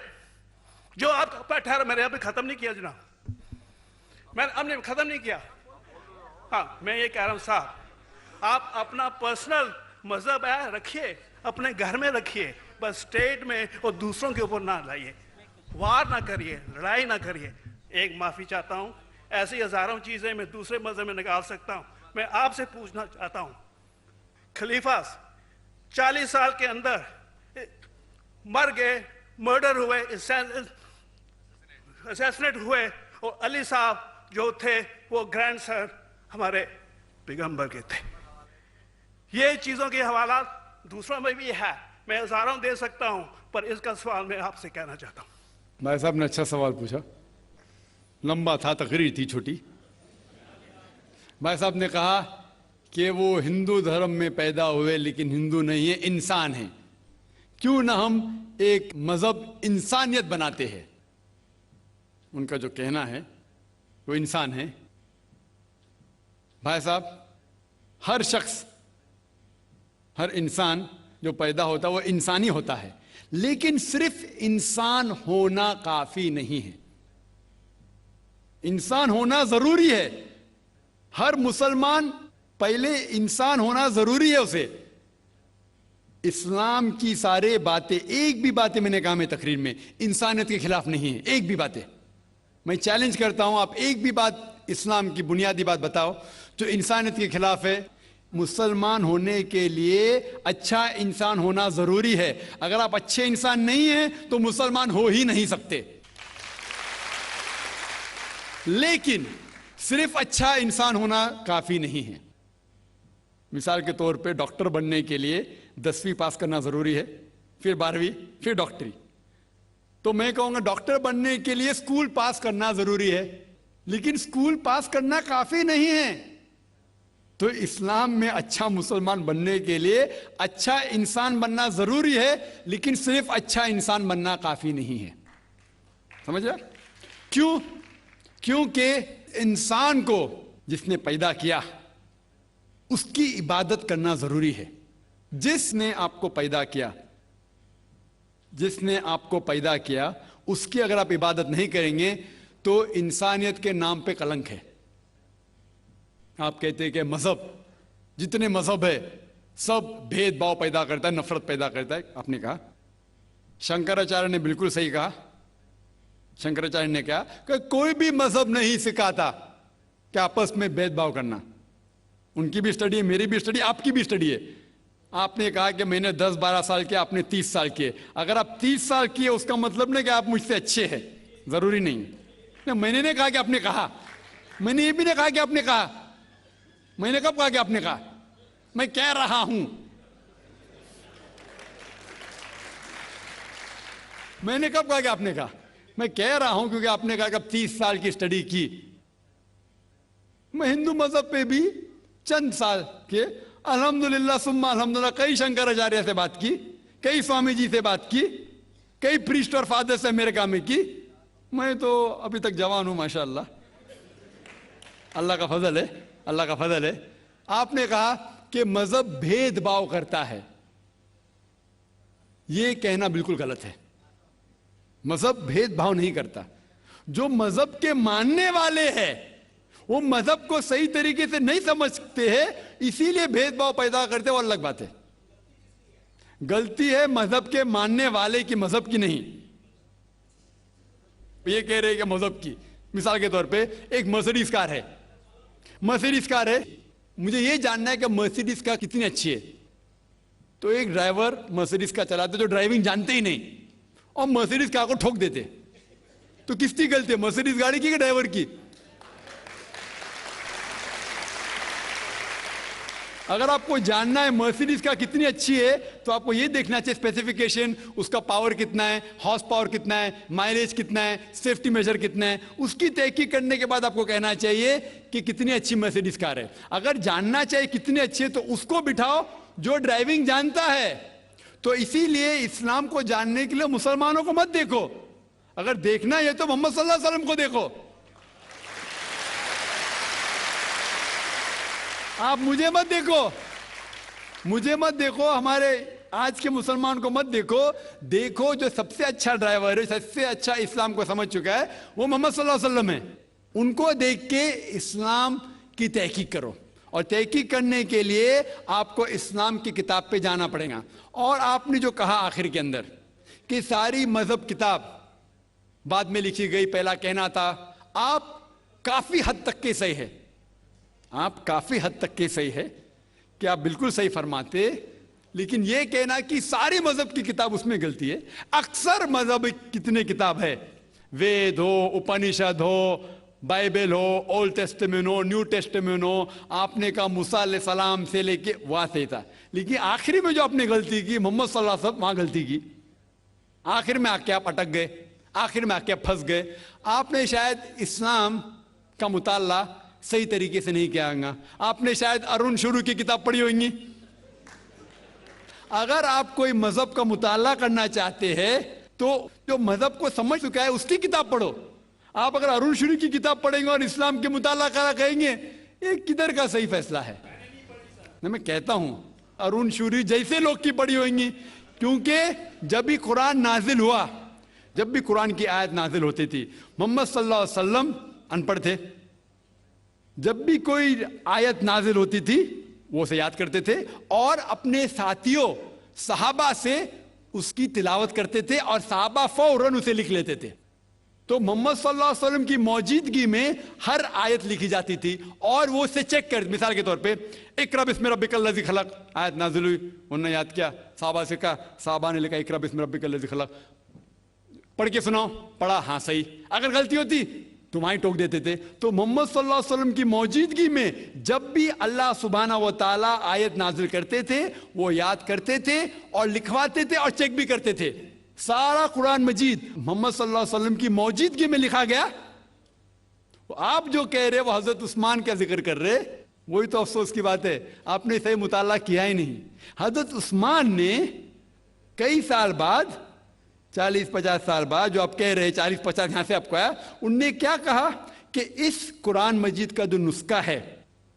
Speaker 6: जो आप ठहर, मैंने अभी खत्म नहीं किया जनाब, मैंने हमने खत्म नहीं किया। हाँ, मैं ये कह रहा हूँ साहब, आप अपना पर्सनल मजहब है रखिए, अपने घर में रखिए, बस स्टेट में और दूसरों के ऊपर ना लाइए, वार ना करिए, लड़ाई ना करिए। एक माफी चाहता हूँ, ऐसी हजारों चीजें मैं दूसरे मजहब में निकाल सकता हूँ। मैं आपसे पूछना चाहता हूँ, खलीफा 40 साल के अंदर मर गए, मर्डर हुए, असैसिनेट हुए, और अली साहब जो थे वो ग्रैंडसन हमारे पैगंबर के थे। ये चीजों के हवाला दूसरों में भी है, मैं हजारों दे सकता हूं, पर इसका सवाल मैं आपसे कहना चाहता हूं।
Speaker 3: भाई साहब ने अच्छा सवाल पूछा, लंबा था, तकरीर थी छोटी। भाई साहब ने कहा कि वो हिंदू धर्म में पैदा हुए लेकिन हिंदू नहीं है, इंसान है। क्यों ना हम एक मजहब इंसानियत बनाते हैं? उनका जो कहना है वो इंसान है। भाई साहब, हर शख्स, हर इंसान जो पैदा होता है वो इंसानी होता है, लेकिन सिर्फ इंसान होना काफी नहीं है। इंसान होना जरूरी है। हर मुसलमान पहले इंसान होना जरूरी है उसे। इस्लाम की सारे बातें, एक भी बातें मैंने कहा मैं तकरीर में, इंसानियत के खिलाफ नहीं है। एक भी बातें मैं चैलेंज करता हूं, आप एक भी बात इस्लाम की बुनियादी बात बताओ जो इंसानियत के खिलाफ है। मुसलमान होने के लिए अच्छा इंसान होना जरूरी है। अगर आप अच्छे इंसान नहीं हैं तो मुसलमान हो ही नहीं सकते। लेकिन सिर्फ अच्छा इंसान होना काफी नहीं है। मिसाल के तौर पे डॉक्टर बनने के लिए 10वीं पास करना जरूरी है, फिर 12वीं, फिर डॉक्टरी। तो मैं कहूंगा डॉक्टर बनने के लिए स्कूल पास करना जरूरी है, लेकिन स्कूल पास करना काफी नहीं है। तो इस्लाम में अच्छा मुसलमान बनने के लिए अच्छा इंसान बनना जरूरी है, लेकिन सिर्फ अच्छा इंसान बनना काफी नहीं है। समझ रहे? क्यों? क्योंकि इंसान को जिसने पैदा किया उसकी इबादत करना जरूरी है। जिसने आपको पैदा किया, जिसने आपको पैदा किया, उसकी अगर आप इबादत नहीं करेंगे तो इंसानियत के नाम पे कलंक है। आप कहते हैं कि मजहब, जितने मजहब है सब भेदभाव पैदा करता है, नफरत पैदा करता है। आपने कहा, शंकराचार्य ने बिल्कुल सही कहा। शंकराचार्य ने कहा कि कोई भी मजहब नहीं सिखाता कि आपस में भेदभाव करना। उनकी भी स्टडी है, मेरी भी स्टडी, आपकी भी स्टडी है। आपने कहा कि मैंने 10-12 साल किया, आपने 30 साल किए। अगर आप 30 साल किए उसका मतलब नहीं कि आप मुझसे अच्छे हैं, जरूरी नहीं। मैंने नहीं कहा कि आपने कहा, मैंने ये भी नहीं कहा कि आपने कहा। मैंने कब कहा कि आपने कहा? मैं कह रहा हूं, मैंने कब कहा कि आपने कहा? मैं कह रहा हूं क्योंकि आपने कहा कि अब 30 साल की स्टडी की। मैं हिंदू मजहब पे भी चंद साल के अल्हम्दुलिल्लाह सुम्मा अल्हम्दुलिल्लाह कई शंकराचार्य से बात की, कई स्वामी जी से बात की, कई प्रीस्ट और फादर से अमेरिका में की। मैं तो अभी तक जवान हूं माशाअल्लाह, अल्लाह का फजल है, अल्लाह का फजल है। आपने कहा कि मजहब भेदभाव करता है, यह कहना बिल्कुल गलत है। मजहब भेदभाव नहीं करता। जो मजहब के मानने वाले हैं वो मजहब को सही तरीके से नहीं समझते हैं, इसीलिए भेदभाव पैदा करते, वो अलग बात है। गलती है मजहब के मानने वाले की, मजहब की नहीं। ये कह रहे हैं कि मजहब की, मिसाल के तौर पे एक मर्सिडीज कार है, मर्सिडीज कार है, मुझे ये जानना है कि मर्सिडीज कार कितनी अच्छी है। तो एक ड्राइवर मर्सिडीज कार चलाते जो ड्राइविंग जानते ही नहीं और मर्सिडीज कार को ठोक देते, तो किसकी गलती है, मर्सिडीज गाड़ी की कि ड्राइवर की? अगर आपको जानना है मर्सिडीज कार कितनी अच्छी है तो आपको यह देखना चाहिए स्पेसिफिकेशन, उसका पावर कितना है, हॉर्स पावर कितना है, माइलेज कितना है, सेफ्टी मेजर कितना है। उसकी तहकीक करने के बाद आपको कहना चाहिए कि कितनी अच्छी मर्सिडीज कार है। अगर जानना चाहिए कितनी अच्छी है तो उसको बिठाओ जो ड्राइविंग जानता है। तो इसीलिए इस्लाम को जानने के लिए मुसलमानों को मत देखो, अगर देखना है तो मोहम्मद सल्लल्लाहु अलैहि वसल्लम को देखो। आप मुझे मत देखो, मुझे मत देखो, हमारे आज के मुसलमान को मत देखो। देखो जो सबसे अच्छा ड्राइवर है, सबसे अच्छा इस्लाम को समझ चुका है, वो मोहम्मद सल्लल्लाहु अलैहि वसल्लम है। उनको देख के इस्लाम की तहकीक करो, और तहकीक करने के लिए आपको इस्लाम की किताब पे जाना पड़ेगा। और आपने जो कहा आखिर के अंदर कि सारी मजहब किताब बाद में लिखी गई, पहला कहना था, आप काफी हद तक के सही है, आप काफी हद तक के सही है कि आप बिल्कुल सही फरमाते, लेकिन यह कहना कि सारी मजहब की किताब उसमें गलती है। अक्सर मजहब कितने किताब है, वेद हो, उपनिषद हो, बाइबल हो, ओल्ड टेस्टामेंट हो, न्यू टेस्टामेंट हो, आपने कहा मूसा अलैहिस्सलाम से लेके वहां से था, लेकिन आखिरी में जो आपने गलती की मोहम्मद सल्लल्लाहु अलैहि वसल्लम, वहां गलती की। आखिर में आके आप अटक गए, आखिर में आके आप फंस गए। आपने शायद इस्लाम का मुताला सही तरीके से नहीं किया होगा, आपने शायद अरुण शुरू की किताब पढ़ी होगी। अगर आप कोई मजहब का मुताला करना चाहते हैं तो जो मजहब को समझ चुका है उसकी किताब पढ़ो। आप अगर अरुण शुरू की किताब पढ़ेंगे और इस्लाम के मुताला करा कहेंगे, ये किधर का सही फैसला है? मैं कहता हूं अरुण शुरी जैसे लोग की पढ़ी होंगी, क्योंकि जब भी कुरान नाजिल हुआ, जब भी कुरान की आयत नाजिल होती थी, मोहम्मद सल्लल्लाहु अलैहि वसल्लम अनपढ़ थे। जब भी कोई आयत नाजिल होती थी वो उसे याद करते थे और अपने साथियों सहाबा से उसकी तिलावत करते थे, और सहाबा फौरन उसे लिख लेते थे। तो मोहम्मद सल्लल्लाहु अलैहि वसल्लम की मौजूदगी में हर आयत लिखी जाती थी और वो उसे चेक कर, मिसाल के तौर पे इक़रा बिस्मि रब्बिकल लज़ी खलक़ आयत नाज़िल हुई, उन्होंने याद किया, सहाबा से कहा, सहाबा ने लिखा इक़रा बिस्मि रब्बिकल लज़ी खलक़, पढ़ के सुनाओ, पढ़ा, हाँ सही। अगर गलती होती तो वहीं टोक देते थे। तो मोहम्मद सल्लल्लाहु अलैहि वसल्लम की मौजूदगी में जब भी अल्लाह सुब्हानहू व तआला आयत नाज़िल करते थे वो याद करते थे और लिखवाते थे और चेक भी करते थे। सारा कुरान मजीद मोहम्मद सल्लल्लाहु अलैहि वसल्लम की मौजूदगी में लिखा गया। आप जो कह रहे वो हजरत उस्मान का जिक्र कर रहे, वही तो अफसोस की बात है, आपने सही मुताला किया ही नहीं। हजरत उस्मान ने कई साल बाद, 40-50 साल बाद, जो आप कह रहे 40-50 यहां से आपको आया, उनने क्या कहा कि इस कुरान मजीद का जो नुस्खा है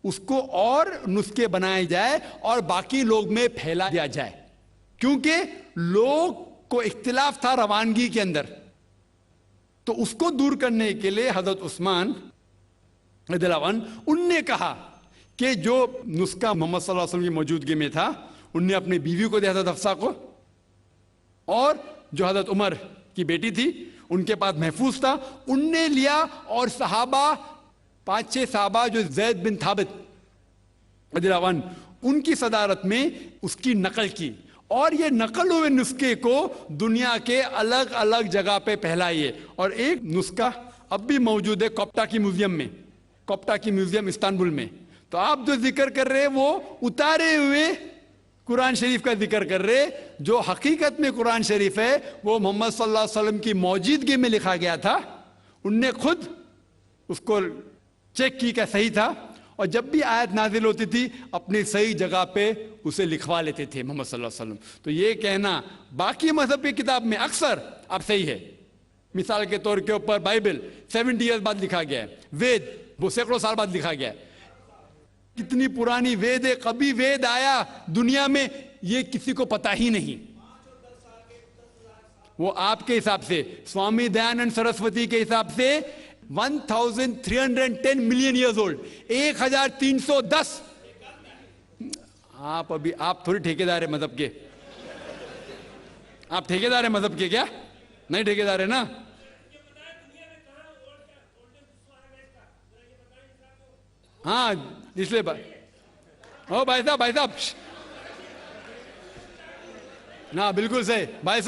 Speaker 3: उसको और नुस्खे बनाए जाए और बाकी लोग में फैला दिया जाए, क्योंकि लोग को इख्तिलाफ था रवानगी के अंदर। तो उसको दूर करने के लिए हजरत उस्मान रज़ियल्लाहु अन्हु उनने कहा कि जो नुस्खा मोहम्मद सल्लल्लाहु अलैहि वसल्लम की मौजूदगी में था, उनने अपनी बीवी को दिया, हजरत हफ्सा को, और जो हजरत उमर की बेटी थी उनके पास महफूज था, उनने लिया, और सहाबा 5-6 सहाबा जो ज़ैद बिन थाबित रज़ियल्लाहु अन्हु, उनकी सदारत में उसकी नकल की, और ये नकल हुए नुस्खे को दुनिया के अलग अलग जगह पे फैलाइए। और एक नुस्खा अब भी मौजूद है कोप्टा की म्यूजियम में, कोप्टा की म्यूजियम इस्तांबुल में। तो आप जो जिक्र कर रहे हैं वो उतारे हुए कुरान शरीफ का जिक्र कर रहे, जो हकीकत में कुरान शरीफ है वो मोहम्मद सल्लल्लाहु अलैहि वसल्लम की मौजूदगी में लिखा गया था। उनने खुद उसको चेक की क्या सही था, और जब भी आयत नाजिल होती थी अपनी सही जगह पे उसे लिखवा लेते थे मोहम्मद सल्लल्लाहु अलैहि वसल्लम। तो ये कहना बाकी मजहब की किताब में अक्सर अब सही है। मिसाल के तौर के ऊपर बाइबल 70 ईयर्स बाद लिखा गया है, वेद वो सैकड़ों साल बाद लिखा गया है। कितनी पुरानी वेद है, कभी वेद आया दुनिया में ये किसी को पता ही नहीं। वो आपके हिसाब से, स्वामी दयानंद सरस्वती के हिसाब से 1310 मिलियन ईयर्स ओल्ड, 1310। आप थोड़ी ठेकेदार है मजहब के, आप ठेकेदार है मजहब के क्या? नहीं ठेकेदार है ना। हाँ इसलिए ओ भाई साहब ना, बिल्कुल सही भाई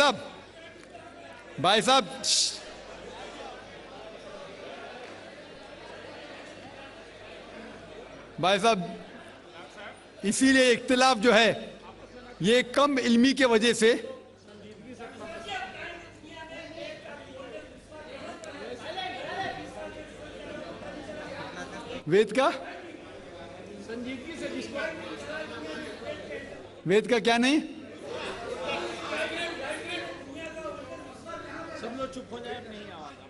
Speaker 3: साहब इसीलिए इख्तिलाफ जो है ये कम इल्मी के वजह से, वेद का क्या नहीं,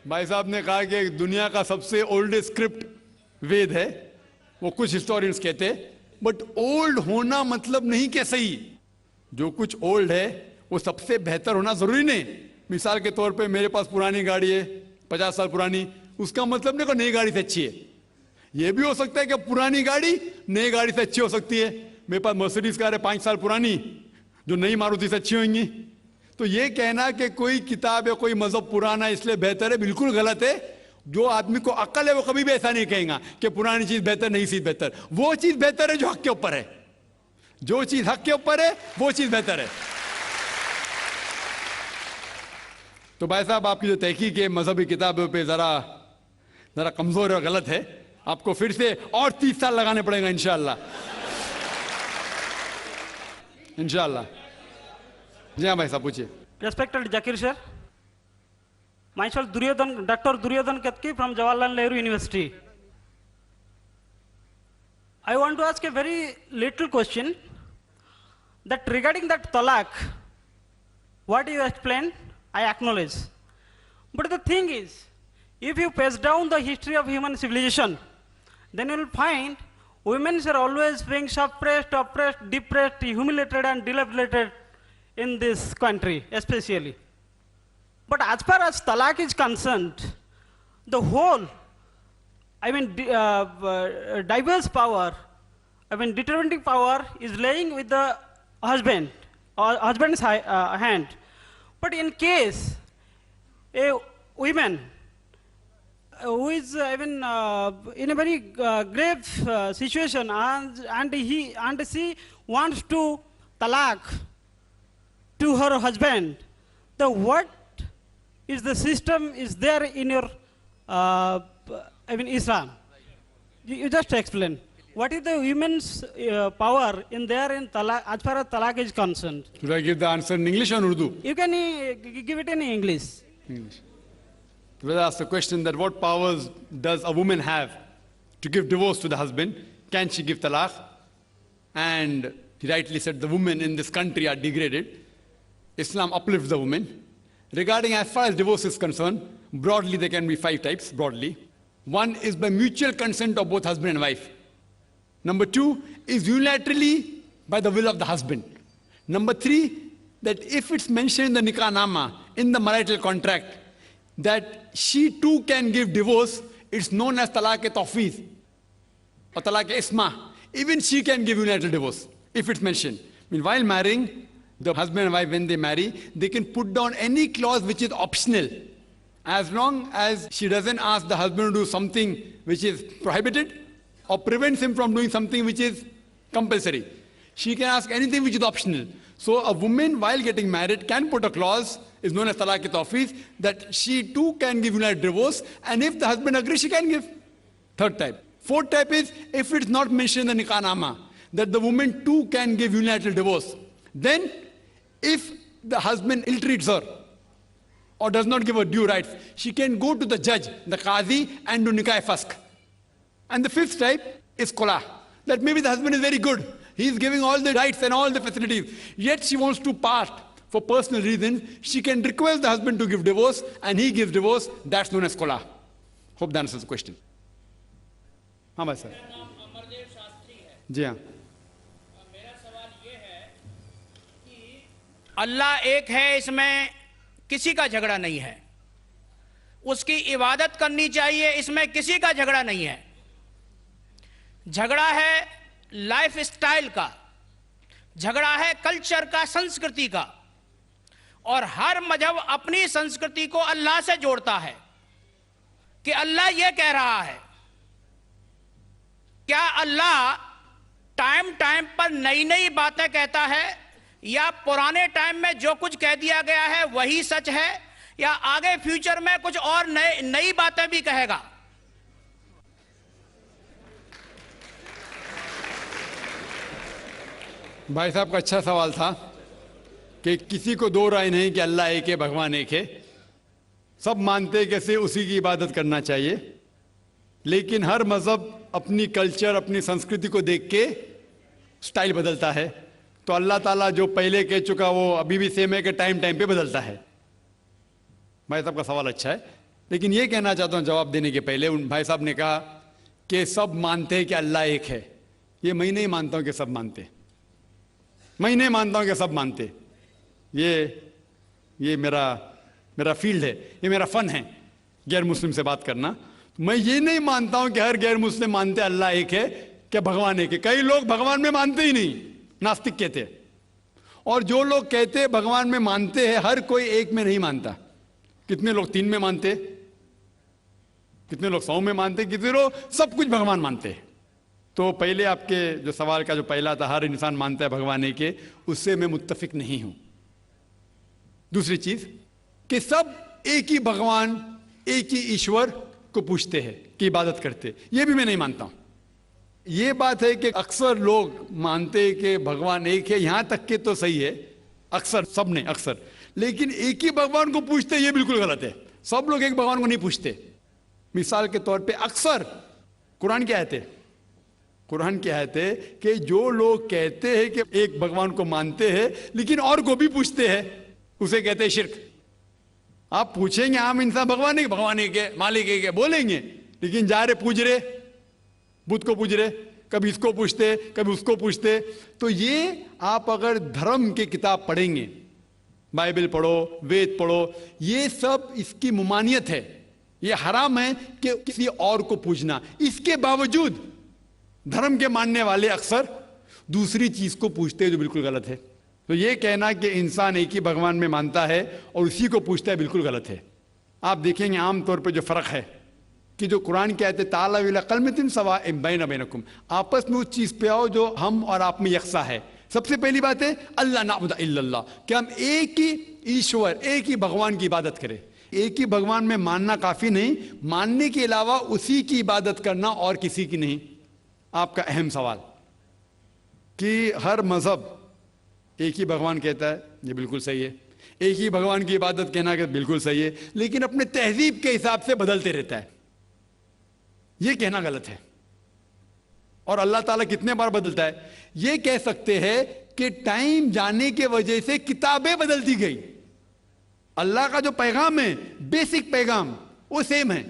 Speaker 3: भाई साहब ने कहा कि दुनिया का सबसे ओल्डेस्ट स्क्रिप्ट वेद है, वो कुछ हिस्टोरियंस कहते हैं। बट ओल्ड होना मतलब नहीं कि सही, जो कुछ ओल्ड है वो सबसे बेहतर होना जरूरी नहीं। मिसाल के तौर पे मेरे पास पुरानी गाड़ी है 50 साल पुरानी, उसका मतलब नहीं कि नई गाड़ी से अच्छी है। ये भी हो सकता है कि पुरानी गाड़ी नई गाड़ी से अच्छी हो सकती है। मेरे पास मर्सिडीज कार है 5 साल पुरानी, जो नई मारुति से अच्छी होंगी। तो ये कहना कि कोई किताब या कोई मजहब पुराना इसलिए बेहतर है, बिल्कुल गलत है। जो आदमी को अक्ल है वो कभी भी ऐसा नहीं कहेगा कि पुरानी चीज बेहतर, नई चीज बेहतर। वो चीज बेहतर है जो हक के ऊपर है, जो चीज हक के ऊपर है वो चीज बेहतर है। तो भाई साहब आपकी जो तहकीक है मजहबी किताबों पे जरा कमजोर और गलत है। आपको फिर से और 30 साल लगाने पड़ेगा इंशाअल्लाह। जी हाँ भाई साहब पूछिए।
Speaker 7: Respected Zakir sir, myself Dr. Duryodhan Katki from Jawaharlal Nehru University. I want to ask a very little question, that regarding that talaq, what you explained, I acknowledge. But the thing is, if you pass down the history of human civilization, then you will find women are always being suppressed, oppressed, depressed, humiliated and dilapidated in this country especially. But as far as talaq is concerned, the whole, diverse power, determining power is laying with the husband or husband's hand. But in case a woman who is in a very grave situation and she wants to talaq to her husband, the what is the system is there in your Islam? You just explain. What is the women's power in there in talaq, as far as talaq is concerned?
Speaker 3: Should I give the answer in English or in Urdu?
Speaker 7: You can give it in English.
Speaker 3: The brother asked the question that what powers does a woman have to give divorce to the husband? Can she give talaq? And he rightly said the women in this country are degraded. Islam uplifts the woman. Regarding as far as divorce is concerned, broadly there can be 5 types, broadly. One is by mutual consent of both husband and wife. Number 2 is unilaterally by the will of the husband. Number 3, that if it's mentioned in the nikah nama, in the marital contract, that she too can give divorce, it's known as talaq-e-tawfiz or talaq-e-isma. Even she can give unilateral divorce, if it's mentioned. While marrying, the husband and wife, when they marry, they can put down any clause which is optional, as long as she doesn't ask the husband to do something which is prohibited or prevents him from doing something which is compulsory. She can ask anything which is optional. So a woman while getting married can put a clause, is known as talaq-e-tawfiq, that she too can give unilateral divorce, and if the husband agrees, she can give. Third type. Fourth type is if it's not mentioned in the nikah-nama, that the woman too can give unilateral divorce. Then if the husband ill-treats her or does not give her due rights, she can go to the judge, the qazi, and do nikah-e-fasq. And the fifth type is khula, that maybe the husband is very good. He is giving all the rights and all the facilities, yet she wants to part for personal reasons. She can request the husband to give divorce, and he gives divorce. That's known as khula. Hope that answers the question. हाँ भाई सर जी हाँ
Speaker 8: मेरा सवाल ये है कि अल्लाह एक है, इसमें किसी का झगड़ा नहीं है, उसकी इबादत करनी चाहिए, इसमें किसी का झगड़ा नहीं है। झगड़ा है लाइफ स्टाइल का, झगड़ा है कल्चर का, संस्कृति का, और हर मजहब अपनी संस्कृति को अल्लाह से जोड़ता है कि अल्लाह यह कह रहा है। क्या अल्लाह टाइम टाइम पर नई नई बातें कहता है, या पुराने टाइम में जो कुछ कह दिया गया है वही सच है, या आगे फ्यूचर में कुछ और नई बातें भी कहेगा?
Speaker 3: भाई साहब का अच्छा सवाल था कि किसी को दो राय नहीं कि अल्लाह एक है, भगवान एक है। सब मानते कैसे उसी की इबादत करना चाहिए, लेकिन हर मज़हब अपनी कल्चर, अपनी संस्कृति को देख के स्टाइल बदलता है। तो अल्लाह ताला जो पहले कह चुका वो अभी भी सेम है कि टाइम टाइम पे बदलता है। भाई साहब का सवाल अच्छा है, लेकिन ये कहना चाहता हूँ जवाब देने के पहले, उन भाई साहब ने कहा कि सब मानते हैं कि अल्लाह एक है। ये मैं नहीं मानता हूँ कि सब मानते, मैं नहीं मानता हूँ कि सब मानते। ये मेरा फील्ड है, ये मेरा फन है गैर मुस्लिम से बात करना। मैं ये नहीं मानता हूं कि हर गैर मुस्लिम मानते अल्लाह एक है, कि भगवान एक है। कई लोग भगवान में मानते ही नहीं, नास्तिक कहते। और जो लोग कहते भगवान में मानते हैं, हर कोई एक में नहीं मानता। कितने लोग 3 में मानते, कितने लोग 100 में मानते, कितने लोग सब कुछ भगवान मानते हैं। तो पहले आपके जो सवाल का जो पहला था, हर इंसान मानता है भगवान एक है, उससे मैं मुत्तफिक नहीं हूं। दूसरी चीज कि सब एक ही भगवान, एक ही ईश्वर को पूछते हैं कि इबादत करते, ये भी मैं नहीं मानता हूं। ये बात है कि अक्सर लोग मानते हैं कि भगवान एक है, यहां तक के तो सही है, अक्सर, सब नहीं अक्सर, लेकिन एक ही भगवान को पूछते ये बिल्कुल गलत है। सब लोग एक भगवान को नहीं पूछते। मिसाल के तौर पे अक्सर कुरान की आयत है, कुरान की आयत है कि जो लोग कहते हैं कि एक भगवान को मानते हैं लेकिन और को भी पूछते हैं, उसे कहते हैं शिर्क। आप पूछेंगे आम इंसान भगवान एक है, मालिक एक है बोलेंगे, लेकिन जा रहे पूज रहे, बुद्ध को पूज रहे, कभी इसको पूछते कभी उसको पूछते। तो ये आप अगर धर्म की किताब पढ़ेंगे, बाइबल पढ़ो, वेद पढ़ो, ये सब इसकी मुमानियत है। ये हराम है कि किसी और को पूछना। इसके बावजूद धर्म के मानने वाले अक्सर दूसरी चीज को पूछते हैं जो बिल्कुल गलत है। तो ये कहना कि इंसान एक ही भगवान में मानता है और उसी को पूछता है बिल्कुल गलत है। आप देखेंगे आमतौर पर जो फर्क है कि जो कुरान की आयत है ताला विला कलमतिन सवाइम बैना बैनकुम, आपस में उस चीज पे आओ जो हम और आप में यकसा है। सबसे पहली बात है अल्लाह नाबुद इल्लल्लाह, कि हम एक ही ईश्वर, एक ही भगवान की इबादत करें। एक ही भगवान में मानना काफी नहीं, मानने के अलावा उसी की इबादत करना और किसी की नहीं। आपका अहम सवाल कि हर मजहब एक ही भगवान कहता है, ये बिल्कुल सही है। एक ही भगवान की इबादत कहना कि बिल्कुल सही है, लेकिन अपने तहजीब के हिसाब से बदलते रहता है, ये कहना गलत है। और अल्लाह ताला कितने बार बदलता है? ये कह सकते हैं कि टाइम जाने के वजह से किताबें बदलती गई। अल्लाह का जो पैगाम है, बेसिक पैगाम, वो सेम है,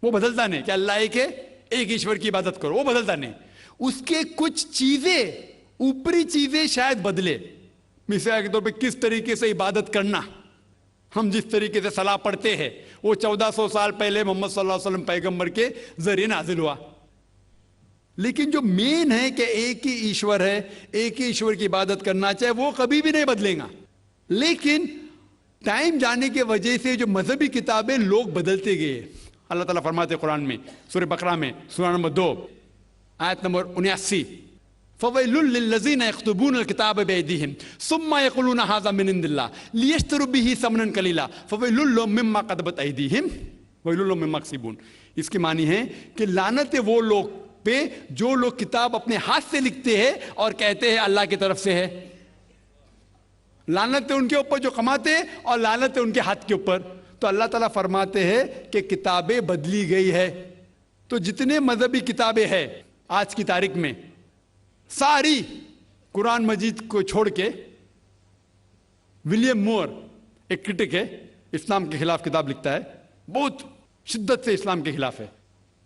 Speaker 3: वो बदलता नहीं कि अल्लाह एक है, एक ईश्वर की इबादत करो, वो बदलता नहीं। उसके कुछ चीजें, ऊपरी चीजें शायद बदले। मिसाल के तौर पे किस तरीके से इबादत करना, हम जिस तरीके से सलाह पढ़ते हैं वो 1400 साल पहले मोहम्मद सल्लल्लाहु अलैहि वसल्लम पैगंबर के जरिए नाजिल हुआ। लेकिन जो मेन है कि एक ही ईश्वर है, एक ही ईश्वर की इबादत करना चाहे, वो कभी भी नहीं बदलेगा। लेकिन टाइम जाने के वजह से जो मजहबी किताबें लोग बदलते गए। अल्लाह ताला फरमाते कुरान में, सूरह बकरा में, सूरह नंबर 2 आयत नंबर 79, फ़वैलुल लिल्लज़ीना यक्तुबूनल किताब बिअयदीहिम सुम्मा यक़ूलूना हाज़ा मिन इंदिल्लाह लियश्तरू बिही समनन कलीला फ़वैलुल लहुम मिम्मा क़दबत अयदीहिम वैलुल लहुम मिम्मा यक्सिबून। इसकी मानी है कि लानत है वो लोग पे जो लोग किताब अपने हाथ से लिखते हैं और कहते हैं अल्लाह की तरफ से है। लानत है उनके ऊपर जो कमाते हैं और लानत है उनके हाथ के ऊपर। तो अल्लाह ताला फरमाते हैं कि किताबें बदली गई है। तो जितने मजहबी किताबें हैं आज की तारीख में सारी कुरान मजीद को छोड़ के, विलियम मोर एक क्रिटिक है, इस्लाम के खिलाफ किताब लिखता है, बहुत शिद्दत से इस्लाम के खिलाफ है।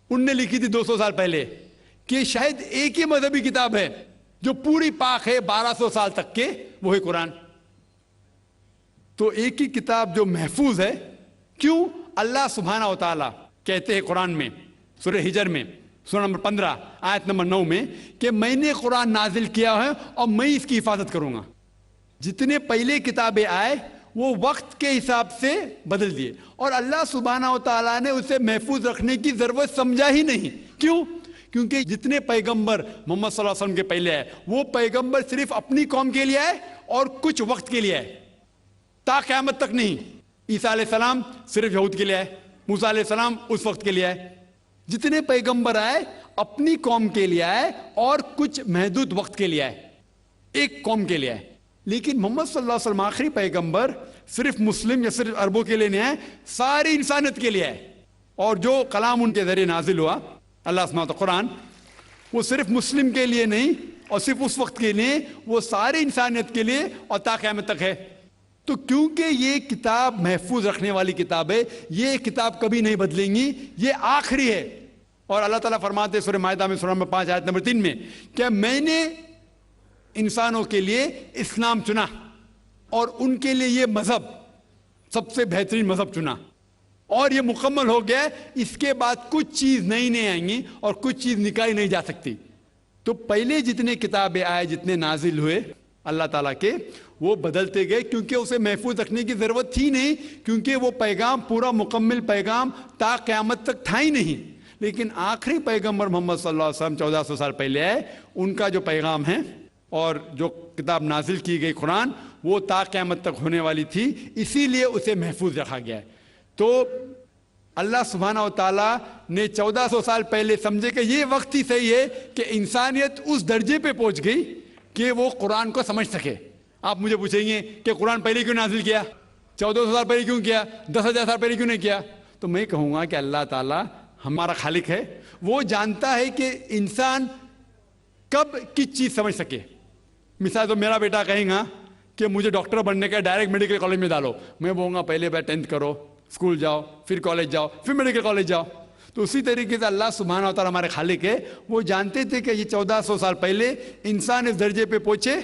Speaker 3: उनने लिखी थी 200 साल पहले कि शायद एक ही मजहबी किताब है जो पूरी पाक है 1200 साल तक के, वो है कुरान। तो एक ही किताब जो महफूज है, क्यों? अल्लाह सुब्हानहू व तआला कहते हैं कुरान में, सूरह हिजर में सूरह नंबर 15 आयत नंबर 9 में कि मैंने कुरान नाजिल किया है और मैं इसकी हिफाजत करूंगा। जितने पहले किताबें आए वो वक्त के हिसाब से बदल दिए और अल्लाह सुब्हानहू व तआला ने उसे महफूज रखने की जरूरत समझा ही नहीं। क्यों? क्योंकि जितने पैगंबर मोहम्मद सल्लल्लाहु अलैहि वसल्लम के पहले आए वो पैगंबर सिर्फ अपनी कौम के लिए आए और कुछ वक्त के लिए आए, ता क़यामत तक नहीं। ईसा अलैहिस्सलाम सिर्फ यहूद के लिए आए, मूसा अलैहिस्सलाम उस वक्त के लिए आए। जितने पैगंबर आए अपनी कौम के लिए आए और कुछ महदूद वक्त के लिए आए, एक कौम के लिए आए। लेकिन मोहम्मद सल्लल्लाहु अलैहि वसल्लम आखिरी पैगंबर सिर्फ मुस्लिम या सिर्फ अरबों के लिए नहीं आए, सारी इंसानियत के लिए आए। और जो कलाम उनके जरिए नाजिल हुआ अल्लाह सुब्हानहू व तआला कुरान, वो सिर्फ मुस्लिम के लिए नहीं और सिर्फ उस वक्त के लिए, वो सारी इंसानियत के लिए और ता क़यामत तक है। तो क्योंकि ये किताब महफूज रखने वाली किताब है, ये किताब कभी नहीं बदलेंगी, ये आखिरी है। और अल्लाह ताला फरमाते हैं सूरह माइदा में सूरह नंबर 5 आयत नंबर 3 में कि मैंने इंसानों के लिए इस्लाम चुना और उनके लिए ये मजहब सबसे बेहतरीन मजहब चुना और ये मुकम्मल हो गया। इसके बाद कुछ चीज नई नहीं आएंगी और कुछ चीज निकाली नहीं जा सकती। तो पहले जितने किताबें आए, जितने नाजिल हुए अल्लाह ताला के, वो बदलते गए क्योंकि उसे महफूज रखने की जरूरत थी नहीं, क्योंकि वो पैगाम पूरा मुकम्मल पैगाम ता क़यामत तक था ही नहीं। लेकिन आखिरी पैगंबर मोहम्मद सल्लल्लाहु अलैहि वसल्लम 1400 साल पहले आए, उनका जो पैगाम है और जो किताब नाजिल की गई कुरान, वो ता क़यामत तक होने वाली थी, इसीलिए उसे महफूज रखा गया है। तो अल्लाह सुब्हानहू व तआला ने 1400 साल पहले समझे कि ये वक्त ही सही है कि इंसानियत उस दर्जे पे पहुंच गई कि वो कुरान को समझ सके। आप मुझे पूछेंगे कि कुरान पहले क्यों नाजिल किया, 1400 साल पहले क्यों किया, 10,000 साल पहले क्यों नहीं किया? तो मैं कहूँगा कि अल्लाह ताला हमारा खालिक है, वो जानता है कि इंसान कब किस चीज़ समझ सके। मिसाल तो मेरा बेटा कहेगा कि मुझे डॉक्टर बनने का, डायरेक्ट मेडिकल कॉलेज में डालो, मैं बोलूँगा पहले बार 10th करो, स्कूल जाओ, फिर कॉलेज जाओ, फिर मेडिकल कॉलेज जाओ। तो उसी तरीके से अल्लाह सुब्हानहू व तआला हमारे खालिक है, वो जानते थे कि ये 1400 साल पहले इंसान इस दर्जे पे पहुंचे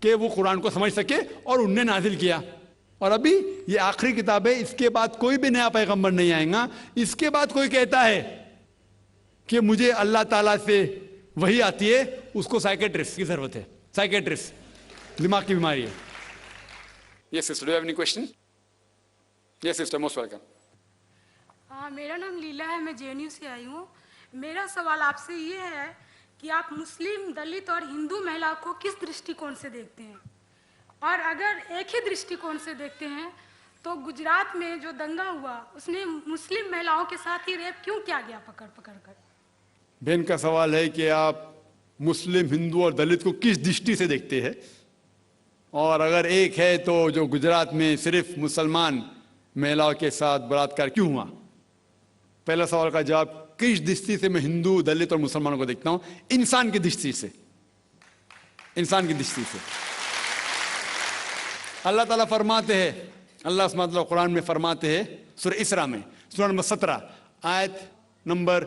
Speaker 3: कि वो कुरान को समझ सके और उनने नाजिल किया। और अभी ये आखिरी किताब है, इसके बाद कोई भी नया पैगंबर नहीं आएगा। इसके बाद कोई कहता है कि मुझे अल्लाह ताला से वही आती है, उसको साइकेट्रिस्ट की जरूरत है, साइकेट्रिस्ट, दिमाग की बीमारी है।
Speaker 9: Yes, sister. Do you have any question? Yes, sister. Most welcome.
Speaker 10: हाँ, मेरा नाम लीला है, मैं जेएनयू से आई हूँ। मेरा सवाल आपसे ये है कि आप मुस्लिम, दलित और हिंदू महिला को किस दृष्टिकोण से देखते हैं? और अगर एक ही दृष्टिकोण से देखते हैं तो गुजरात में जो दंगा हुआ उसने मुस्लिम महिलाओं के साथ ही रेप क्यों किया गया पकड़ पकड़ कर?
Speaker 3: बहन का सवाल है कि आप मुस्लिम, हिंदू और दलित को किस दृष्टि से देखते हैं, और अगर एक है तो जो गुजरात में सिर्फ मुसलमान महिलाओं के साथ बलात्कार क्यों हुआ? पहला सवाल का जवाब, किस दृष्टि से मैं हिंदू, दलित और मुसलमानों को देखता हूं? इंसान की दृष्टि से, इंसान की दृष्टि से। अल्लाह ताला फरमाते हैं, अल्लाह सुब्हानहू व तआला कुरान में फरमाते हैं सूरह इसरा में सूरह नंबर 17 आयत नंबर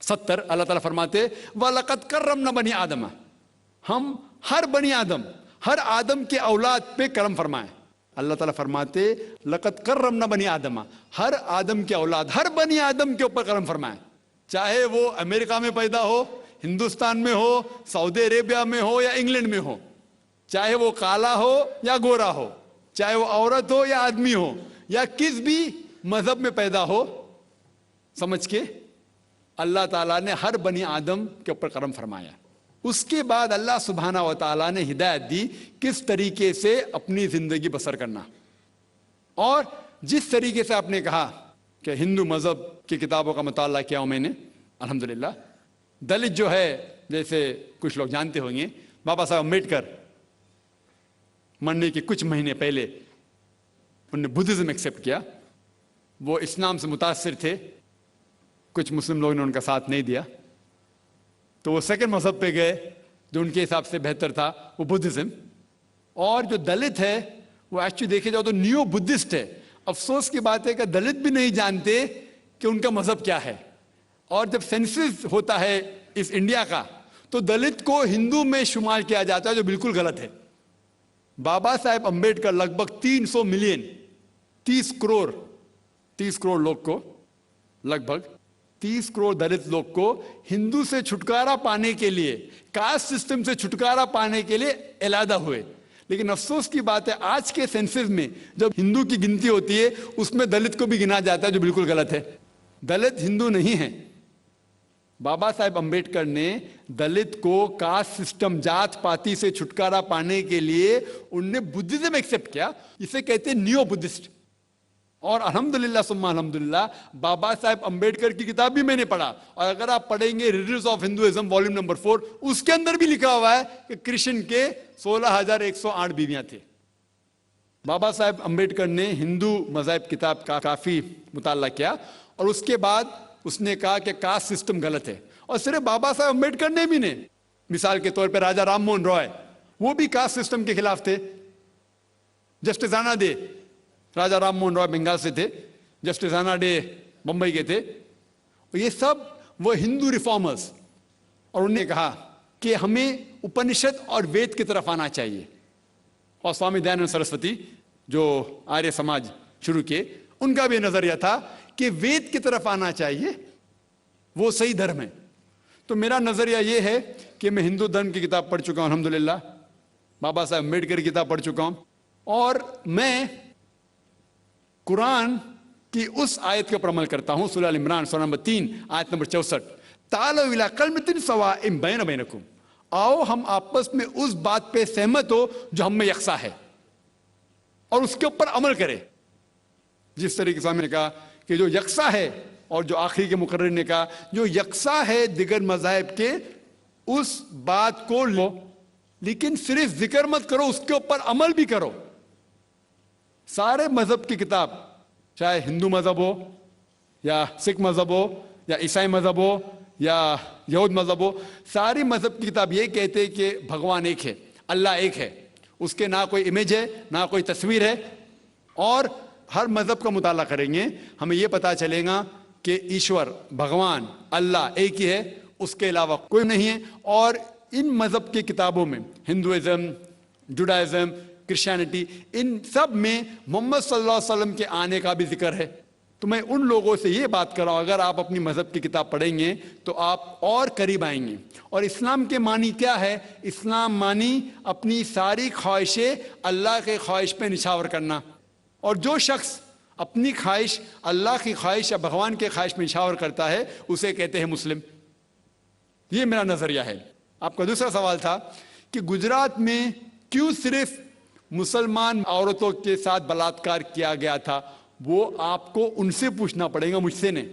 Speaker 3: 70 अल्लाह ताला फरमाते वलक़द कर्रमना बनी आदम, हम हर बनी आदम, हर आदम के औलाद पे करम फरमाए। अल्लाह ताला फरमाते लक़द कर्रमना बनी आदम, हर आदम के औलाद, हर बनी आदम के ऊपर करम फरमाए। चाहे वो अमेरिका में पैदा हो, हिंदुस्तान में हो, सऊदी अरेबिया में हो या इंग्लैंड में हो, चाहे वो काला हो या गोरा हो, चाहे वो औरत हो या आदमी हो, या किस भी मजहब में पैदा हो, समझ के अल्लाह ताला ने हर बनी आदम के ऊपर करम फरमाया। उसके बाद अल्लाह सुब्हाना व ताला ने हिदायत दी किस तरीके से अपनी जिंदगी बसर करना। और जिस तरीके से आपने कहा कि हिंदू मजहब की किताबों का मुताला किया हूं मैंने, अल्हम्दुलिल्लाह। दलित जो है, जैसे कुछ लोग जानते होंगे, बाबा साहब अम्बेडकर मरने के कुछ महीने पहले उन्होंने बुद्धिज्म एक्सेप्ट किया। वो इस्लाम से मुतासिर थे, कुछ मुस्लिम लोगों ने उनका साथ नहीं दिया, तो वो सेकंड मजहब पे गए जो उनके हिसाब से बेहतर था, वो बुद्धिज्म। और जो दलित है वो एक्चुअली देखे जाओ तो न्यू बुद्धिस्ट है। अफसोस की बात है कि दलित भी नहीं जानते कि उनका मजहब क्या है। और जब सेंसस होता है इस इंडिया का, तो दलित को हिंदू में शुमार किया जाता है, जो बिल्कुल गलत है। बाबा साहेब अम्बेडकर लगभग 300 मिलियन 30 करोड़ लोग को, लगभग 30 करोड़ दलित लोग को हिंदू से छुटकारा पाने के लिए, कास्ट सिस्टम से छुटकारा पाने के लिए अलहदा हुए। लेकिन अफसोस की बात है आज के सेंसस में जब हिंदू की गिनती होती है उसमें दलित को भी गिना जाता है, जो बिल्कुल गलत है। दलित हिंदू नहीं है। बाबा साहेब अम्बेडकर ने दलित को कास्ट सिस्टम, जात पाती से छुटकारा पाने के लिए उनने बुद्धिज्म एक्सेप्ट किया। इसे कहते हैं नियो बुद्धिस्ट। और अल्हम्दुलिल्लाह सुम्मा अल्हम्दुलिल्लाह, बाबा साहेब अम्बेडकर की किताब भी मैंने पढ़ा, और अगर आप पढ़ेंगे riddles of Hinduism volume number 4, उसके अंदर भी लिखा हुआ है कि कृष्ण के 16,108 बीवियां थी। बाबा साहेब अम्बेडकर ने हिंदू मज़हब किताब का काफी मुताला किया, और उसके बाद उसने कहा कि कास्ट सिस्टम गलत है। और सिर्फ बाबा साहेब अम्बेडकर ने भी नहीं, मिसाल के तौर पर राजा राम मोहन रॉय, वो भी कास्ट सिस्टम के खिलाफ थे। जस्टिस आना डे, राजा राम मोहन रॉय बंगाल से थे, जस्टिस आना डे मुंबई के थे। ये सब वो हिंदू रिफॉर्मर्स, और उन्होंने कहा कि हमें उपनिषद और वेद की तरफ आना चाहिए। और स्वामी दयानंद सरस्वती जो आर्य समाज शुरू किए, उनका भी नजरिया था कि वेद की तरफ आना चाहिए, वो सही धर्म है। तो मेरा नजरिया ये है कि मैं हिंदू धर्म की किताब पढ़ चुका हूं अल्हम्दुलिल्लाह, बाबा साहब अम्बेडकर की किताब पढ़ चुका हूं, और मैं कुरान की उस आयत के ऊपर अमल करता हूं, सूरह अल इमरान सूरह नंबर 3 आयत नंबर 64, तालो इला कलमतिन सवाइम बैन बैनकुम, आओ हम आपस में उस बात पे सहमत हो जो हम में यकसा है, और उसके ऊपर अमल करें। जिस तरीके से हमने कहा कि जो यकसा है, और जो आखिरी के मुकर्रर ने कहा जो यकसा है दिगर मज़ाहिब के, उस बात को लो, लेकिन सिर्फ जिक्र मत करो, उसके ऊपर अमल भी करो। सारे मजहब की किताब, चाहे हिंदू मजहब हो या सिख मजहब हो या ईसाई मजहब हो या यहूद मजहब हो, सारी मजहब की किताब ये कहते हैं कि भगवान एक है, अल्लाह एक है, उसके ना कोई इमेज है ना कोई तस्वीर है। और हर मजहब का मुताला करेंगे हमें यह पता चलेगा कि ईश्वर भगवान अल्लाह एक ही है, उसके अलावा कोई नहीं है। और इन मजहब की किताबों में हिंदुइज्म, जुडाइज्म, क्रिश्चियनिटी, इन सब में मोहम्मद सल्लल्लाहु अलैहि वसल्लम के आने का भी जिक्र है। तो मैं उन लोगों से ये बात कर रहा हूं, अगर आप अपनी मजहब की किताब पढ़ेंगे तो आप और करीब आएंगे। और इस्लाम के मानी क्या है? इस्लाम मानी अपनी सारी ख्वाहिशें अल्लाह के ख्वाहिश पे निछावर करना। और जो शख्स अपनी ख्वाहिश अल्लाह की ख्वाहिश या भगवान के ख्वाहिश में निछावर करता है उसे कहते हैं मुस्लिम। ये मेरा नजरिया है। आपका दूसरा सवाल था कि गुजरात में क्यों सिर्फ मुसलमान औरतों के साथ बलात्कार किया गया था, वो आपको उनसे पूछना पड़ेगा, मुझसे नहीं।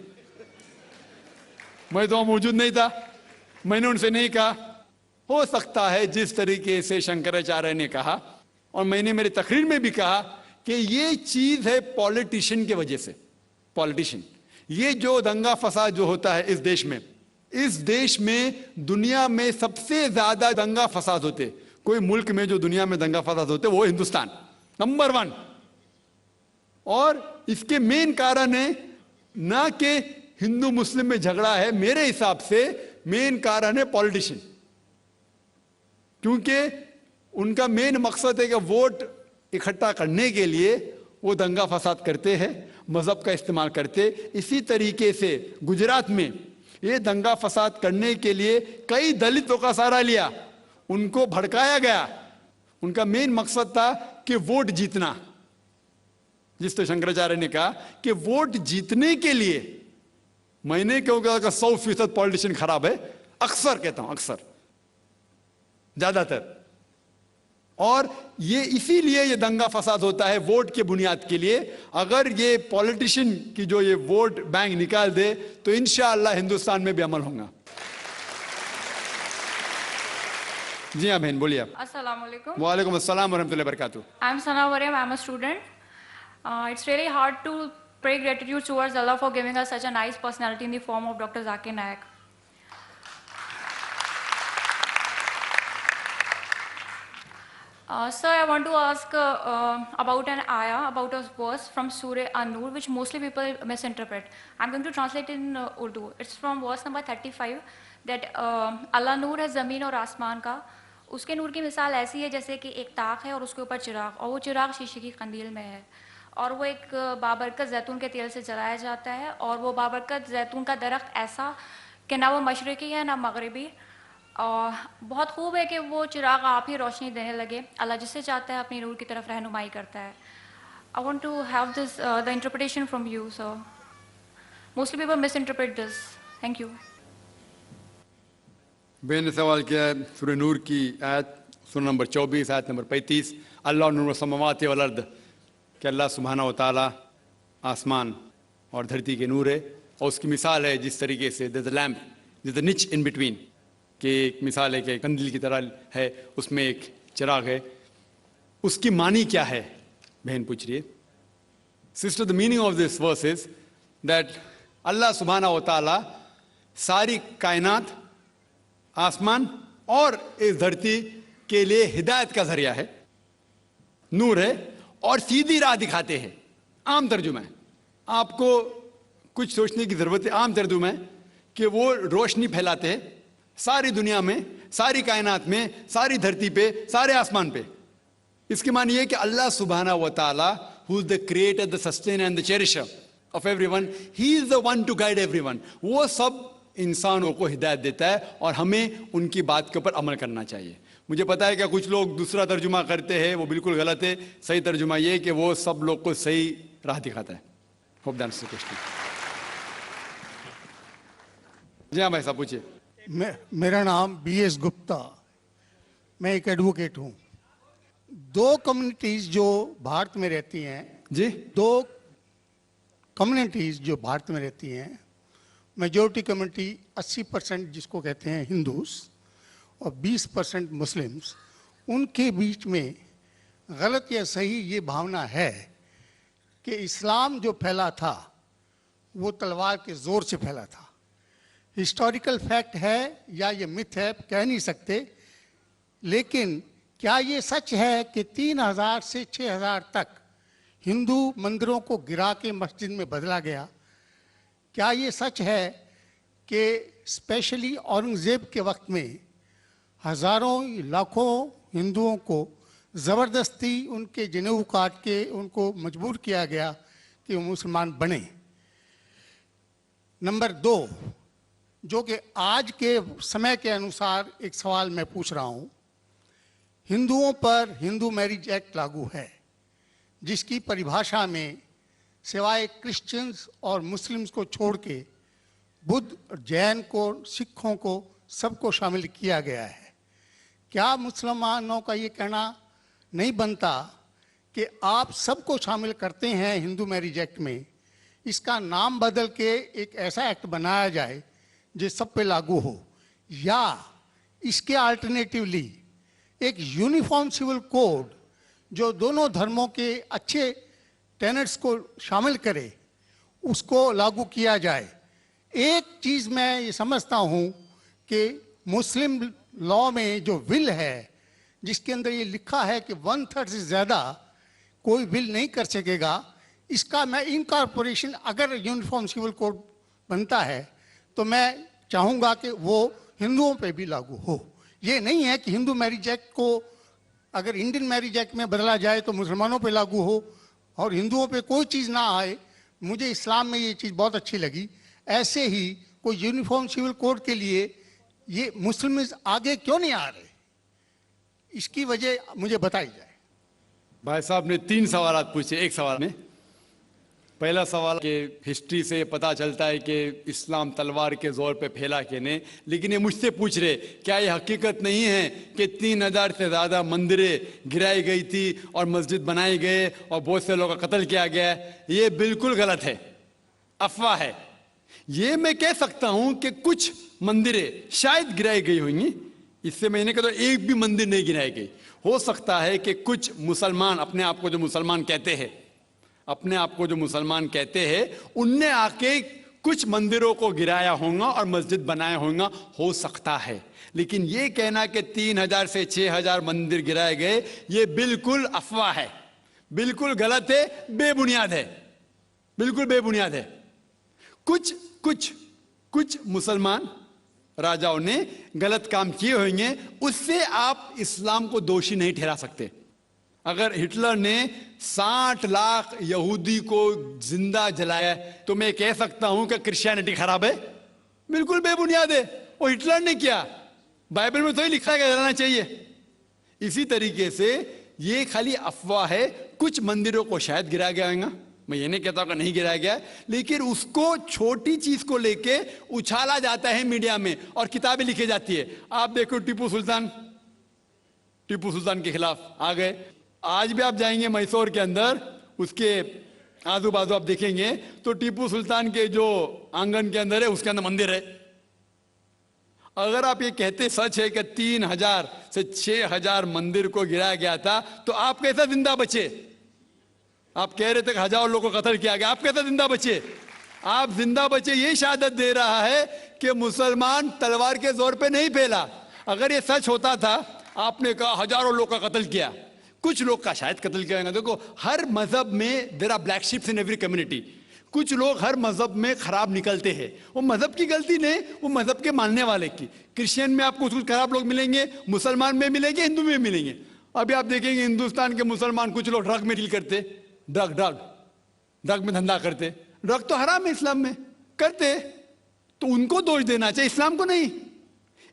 Speaker 3: मैं तो मौजूद नहीं था, मैंने उनसे नहीं कहा। हो सकता है जिस तरीके से शंकराचार्य ने कहा, और मैंने मेरी तकरीर में भी कहा कि ये चीज है पॉलिटिशियन की वजह से। पॉलिटिशियन, ये जो दंगा फसाद जो होता है इस देश में दुनिया में सबसे ज्यादा दंगा फसाद होते, कोई मुल्क में जो दुनिया में दंगा फसाद होते वो हिंदुस्तान नंबर 1। और इसके मेन कारण है ना कि हिंदू मुस्लिम में झगड़ा है, मेरे हिसाब से मेन कारण है पॉलिटिशियन। क्योंकि उनका मेन मकसद है कि वोट इकट्ठा करने के लिए वो दंगा फसाद करते हैं, मजहब का इस्तेमाल करते। इसी तरीके से गुजरात में ये दंगा फसाद करने के लिए कई दलितों का सहारा लिया, उनको भड़काया गया। उनका मेन मकसद था कि वोट जीतना। जिस तो शंकराचार्य ने कहा कि वोट जीतने के लिए मैंने क्यों कहा कि 100% पॉलिटिशियन खराब है, अक्सर कहता हूं, अक्सर, ज्यादातर। और ये इसीलिए ये दंगा फसाद होता है वोट के बुनियाद के लिए। अगर ये पॉलिटिशियन की जो ये वोट बैंक निकाल दे तो इंशाअल्लाह हिंदुस्तान में भी अमल होगा। जी हाँ बहन, बोलिए आप।
Speaker 11: अस्सलाम वालेकुम।
Speaker 3: वालेकुम अस्सलाम वरहमतुल्लाहि वबरकातुहू।
Speaker 11: I am Sana Mariam, I am a student. It's really hard to pray gratitude towards Allah for giving us such a nice personality in the form of Dr. Zakir Naik. Sir, I want to ask about an ayah, about a verse from Surah An-Nur, which mostly people misinterpret. I'm going to translate in Urdu. It's from verse number 35, that Allah नूर है ज़मीन और आसमान का, उसके नूर की मिसाल ऐसी है जैसे कि एक ताक है और उसके ऊपर चिराग, और वो चिराग शीशे की कंदील में है, और वो एक बाबरकत जैतून के तेल से जलाया जाता है, और वो बाबरकत जैतून का दरख्त ऐसा कि ना वो मशरक़ी है ना मगरबी, और बहुत खूब है कि वो चिराग आप ही रोशनी देने लगे। अल्लाह जिससे चाहता है अपनी नूर की तरफ रहनुमाई करता है। I want to have this the interpretation from you sir. Mostly people misinterpret this. Thank you.
Speaker 3: बहन ने सवाल किया है सूरह नूर की आयत, सूरह नंबर 24 आयत नंबर 35, अल्लाह नूर समावाति वल अर्द, कि अल्लाह सुब्हानहू व तआला आसमान और धरती के नूर है, और उसकी मिसाल है जिस तरीके से द लैम्प द निच इन बिटवीन, कि एक मिसाल है कि कंदील की तरह है, उसमें एक चिराग है। उसकी मानी क्या है बहन पूछ रही है। Sister, the meaning of this verse is that Allah सुब्हानहू व तआला सारी कायनात, आसमान और इस धरती के लिए हिदायत का जरिया है, नूर है, और सीधी राह दिखाते हैं। आम तर्जुमा है, आपको कुछ सोचने की जरूरत है। आम तर्जुमा है कि वो रोशनी फैलाते हैं सारी दुनिया में, सारी कायनात में, सारी धरती पे, सारे आसमान पे। इसके माने ये कि अल्लाह सुब्हानहू व तआला, who is the creator, the sustainer and the cherisher of everyone, he is the one to guide everyone. वो सब इंसानों को हिदायत देता है और हमें उनकी बात के ऊपर अमल करना चाहिए। मुझे पता है कि कुछ लोग दूसरा तर्जुमा करते हैं, वो बिल्कुल गलत है। सही तर्जुमा ये कि वो सब लोग को सही राह दिखाता है। Hope that answers the question. जी हाँ भाई साहब पूछिए।
Speaker 12: मेरा नाम BS गुप्ता, मैं एक एडवोकेट हूँ। दो कम्युनिटीज जो भारत में रहती हैं
Speaker 3: जी,
Speaker 12: दो कम्युनिटीज जो भारत में रहती हैं, मेजॉरिटी कम्युनिटी 80% जिसको कहते हैं हिंदूज और 20% मुस्लिम्स, उनके बीच में गलत या सही ये भावना है कि इस्लाम जो फैला था वो तलवार के ज़ोर से फैला था। हिस्टोरिकल फैक्ट है या ये मिथ है कह नहीं सकते, लेकिन क्या ये सच है कि 3000 से 6000 तक हिंदू मंदिरों को गिरा के मस्जिद में बदला गया? क्या ये सच है कि स्पेशली औरंगज़ेब के वक्त में हज़ारों लाखों हिंदुओं को ज़बरदस्ती उनके जनेऊ काट के उनको मजबूर किया गया कि वो मुसलमान बने? नंबर 2, जो कि आज के समय के अनुसार एक सवाल मैं पूछ रहा हूँ, हिंदुओं पर हिंदू मैरिज एक्ट लागू है, जिसकी परिभाषा में सिवाय क्रिश्चियंस और मुस्लिम्स को छोड़ के बुद्ध, जैन को, सिखों को, सबको शामिल किया गया है। क्या मुसलमानों का ये कहना नहीं बनता कि आप सबको शामिल करते हैं हिंदू मैरिज एक्ट में, इसका नाम बदल के एक ऐसा एक्ट बनाया जाए जो सब पे लागू हो, या इसके अल्टरनेटिवली एक यूनिफॉर्म सिविल कोड जो दोनों धर्मों के अच्छे टेनेट्स को शामिल करे, उसको लागू किया जाए। एक चीज़ मैं ये समझता हूँ कि मुस्लिम लॉ में जो विल है, जिसके अंदर ये लिखा है कि 1/3 से ज़्यादा कोई विल नहीं कर सकेगा, इसका मैं इनकॉर्पोरेशन अगर यूनिफॉर्म सिविल कोड बनता है तो मैं चाहूँगा कि वो हिंदुओं पे भी लागू हो। ये नहीं है कि हिंदू मैरिज एक्ट को अगर इंडियन मैरिज एक्ट में बदला जाए तो मुसलमानों पे लागू हो और हिंदुओं पे कोई चीज़ ना आए। मुझे इस्लाम में ये चीज़ बहुत अच्छी लगी। ऐसे ही कोई यूनिफॉर्म सिविल कोड के लिए ये मुस्लिम आगे क्यों नहीं आ रहे, इसकी वजह मुझे बताई जाए।
Speaker 3: भाई साहब ने 3 सवाल पूछे एक सवाल में। पहला सवाल के हिस्ट्री से पता चलता है कि इस्लाम तलवार के जोर पे फैला कि नहीं, लेकिन ये मुझसे पूछ रहे क्या ये हकीकत नहीं है कि 3000 से ज़्यादा मंदिरें गिराई गई थी और मस्जिद बनाए गए और बहुत से लोगों का कत्ल किया गया? ये बिल्कुल गलत है, अफवाह है। ये मैं कह सकता हूं कि कुछ मंदिरें शायद गिराई गई होंगी, इससे मैंने कहा तो एक भी मंदिर नहीं गिराई गई। हो सकता है कि कुछ मुसलमान अपने आप को जो मुसलमान कहते हैं, अपने आप को जो मुसलमान कहते हैं, उनने आके कुछ मंदिरों को गिराया होगा और मस्जिद बनाया होगा, हो सकता है। लेकिन ये कहना कि 3000 से 6000 मंदिर गिराए गए, ये बिल्कुल अफवाह है, बिल्कुल गलत है, बेबुनियाद है, बिल्कुल बेबुनियाद है। कुछ मुसलमान राजाओं ने गलत काम किए होंगे, उससे आप इस्लाम को दोषी नहीं ठहरा सकते। अगर हिटलर ने 60 लाख यहूदी को जिंदा जलाया तो मैं कह सकता हूं कि क्रिश्चियनिटी खराब है? बिल्कुल बेबुनियाद है, वो हिटलर ने किया, बाइबल में तो ही लिखा है कि जलाना चाहिए। इसी तरीके से ये खाली अफवाह है। कुछ मंदिरों को शायद गिराया गया होगा, मैं ये नहीं कहता कि नहीं गिराया गया, लेकिन उसको छोटी चीज को लेके उछाला जाता है मीडिया में और किताबें लिखी जाती है। आप देखो टीपू सुल्तान के खिलाफ आ गए। आज भी आप जाएंगे मैसूर के अंदर, उसके आजू बाजू आप देखेंगे तो टीपू सुल्तान के जो आंगन के अंदर है उसके अंदर मंदिर है। अगर आप ये कहते सच है कि 3000 से 6000 मंदिर को गिराया गया था, तो आप कैसा जिंदा बचे? आप कह रहे थे कि हजारों लोगों को कत्ल किया गया, आप कैसे जिंदा बचे? आप जिंदा बचे ये शहादत दे रहा है कि मुसलमान तलवार के जोर पे नहीं फैला। अगर ये सच होता था, आपने कहा हजारों लोग का कत्ल किया, कुछ लोग का शायद कत्ल किया गया। देखो हर मजहब में there are black sheeps in every community. कुछ लोग हर मजहब में खराब निकलते हैं, वो मजहब की गलती नहीं, वो मजहब के मानने वाले की। क्रिश्चियन में आपको कुछ खराब लोग मिलेंगे, मुसलमान में मिलेंगे, हिंदू में मिलेंगे। अभी आप देखेंगे हिंदुस्तान के मुसलमान कुछ लोग ड्रग में डील करते, ड्रग में धंधा करते। ड्रग तो हराम है इस्लाम में, करते तो उनको दोष देना चाहिए, इस्लाम को नहीं।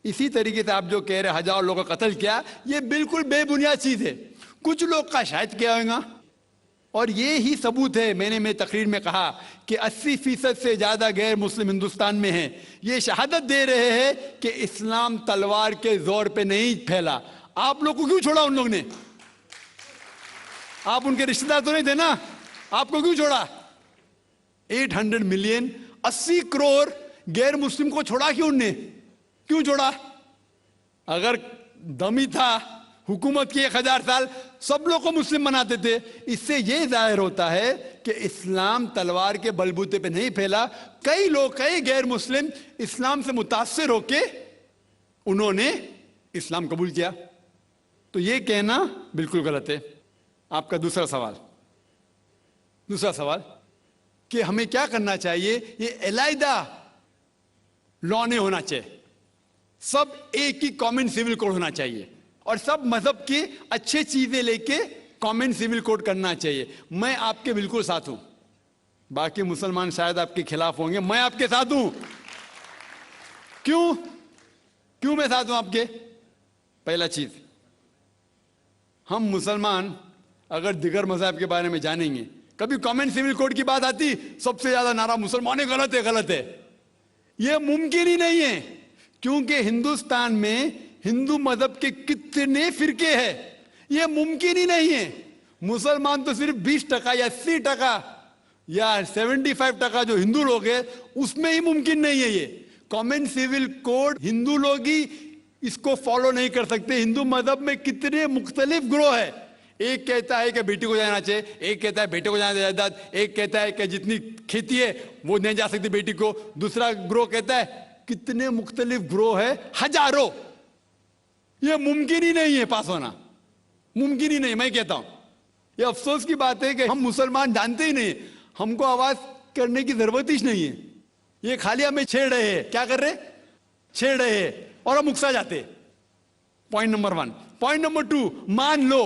Speaker 3: इसी तरीके से आप जो कह रहे हजारों लोगों का कत्ल किया, ये बिल्कुल बेबुनियाद चीज है। कुछ लोग का शायद किया होगा, और ये ही सबूत है। मैंने मेरी तकरीर में कहा कि 80% से ज्यादा गैर मुस्लिम हिंदुस्तान में हैं। ये शहादत दे रहे हैं कि इस्लाम तलवार के जोर पे नहीं फैला। आप लोग को क्यों छोड़ा उन लोग ने? आप उनके रिश्तेदार तो नहीं थे ना, आपको क्यों छोड़ा? 800 मिलियन 80 करोड़ गैर मुस्लिम को छोड़ा क्यों उनने? क्यों छोड़ा? अगर दमी था हुकूमत की 1000 साल, सब लोग को मुस्लिम बनाते थे। इससे यह जाहिर होता है कि इस्लाम तलवार के बलबूते पे नहीं फैला। कई लोग, कई गैर मुस्लिम इस्लाम से मुतासिर होके उन्होंने इस्लाम कबूल किया। तो यह कहना बिल्कुल गलत है। आपका दूसरा सवाल कि हमें क्या करना चाहिए? ये अलहदा लॉ नहीं होना चाहिए, सब एक ही कॉमन सिविल कोड होना चाहिए और सब मजहब की अच्छी चीजें लेके कॉमन सिविल कोड करना चाहिए। मैं आपके बिल्कुल साथ हूं, बाकी मुसलमान शायद आपके खिलाफ होंगे, मैं आपके साथ हूं। क्यों मैं साथ हूं आपके? पहला चीज, हम मुसलमान अगर दिगर मजहब के बारे में जानेंगे, कभी कॉमन सिविल कोड की बात आती, सबसे ज्यादा नारा मुसलमान गलत है। यह मुमकिन ही नहीं है, क्योंकि हिंदुस्तान में हिंदू मजहब के कितने फिरके हैं, यह मुमकिन ही नहीं है। मुसलमान तो सिर्फ 20% या 80% या 75% जो हिंदू लोग हैं, उसमें ही मुमकिन नहीं है ये कॉमन सिविल कोड। हिंदू लोग ही इसको फॉलो नहीं कर सकते। हिंदू मजहब में कितने मुख्तलिफ ग्रोह है। एक कहता है कि बेटी को जाना चाहिए, एक कहता है बेटे को जाना जायदाद, एक कहता है कि जितनी खेती है वो नहीं जा सकती बेटी को, दूसरा ग्रोह कहता है। कितने मुख्तलिफ ग्रोह है, हजारों। यह मुमकिन ही नहीं है पास होना, मुमकिन ही नहीं। मैं कहता हूं यह अफसोस की बात है कि हम मुसलमान जानते ही नहीं, हमको आवाज करने की जरूरत ही नहीं है। ये खाली हमें छेड़ रहे हैं। क्या कर रहे? छेड़ रहे हैं और हम उकसा जाते। Point number 1। पॉइंट नंबर 2, मान लो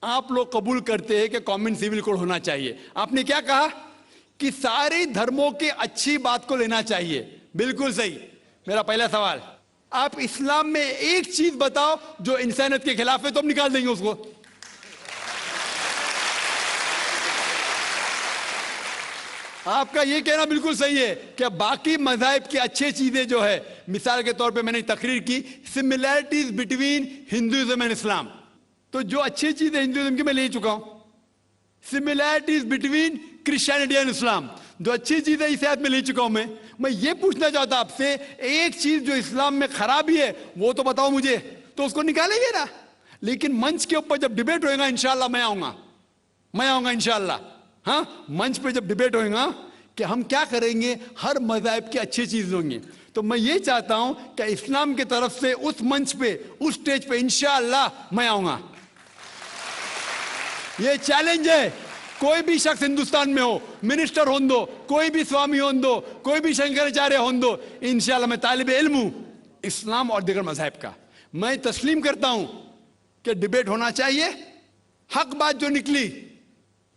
Speaker 3: आप लोग कबूल करते हैं कि कॉमन सिविल कोड होना चाहिए। आपने क्या कहा कि सारे धर्मों के अच्छी बात को लेना चाहिए। बिल्कुल सही। मेरा पहला सवाल, आप इस्लाम में एक चीज बताओ जो इंसानियत के खिलाफ है, तो हम निकाल देंगे उसको। आपका ये कहना बिल्कुल सही है कि बाकी मज़ाहिब की अच्छी चीजें जो है, मिसाल के तौर पे मैंने तकरीर की similarities between Hinduism and Islam, तो जो अच्छी चीजें हिंदुइज्म की मैं ले चुका हूं। Similarities between Christianity and Islam, जो अच्छी चीजें इस आयत में ले चुका हूं मैं ये पूछना चाहता आपसे, एक चीज जो इस्लाम में खराबी है वो तो बताओ मुझे, तो उसको निकालेंगे ना। लेकिन मंच के ऊपर जब डिबेट होएगा इंशाल्लाह मैं आऊंगा इंशाल्लाह। हाँ, मंच पे जब डिबेट होएगा कि हम क्या करेंगे, हर मज़ाहिब की अच्छी चीज होंगी, तो मैं ये चाहता हूं कि इस्लाम की तरफ से उस मंच पे, उस स्टेज पे इंशाल्लाह मैं आऊंगा। ये चैलेंज है, कोई भी शख्स हिंदुस्तान में हो, मिनिस्टर हों दो, कोई भी स्वामी हों दो, कोई भी शंकराचार्य हों दो, इंशाल्लाह मैं तालिब इल्म हूं इस्लाम और दीगर मज़ाहिब का। मैं तस्लीम करता हूं कि डिबेट होना चाहिए, हक बात जो निकली,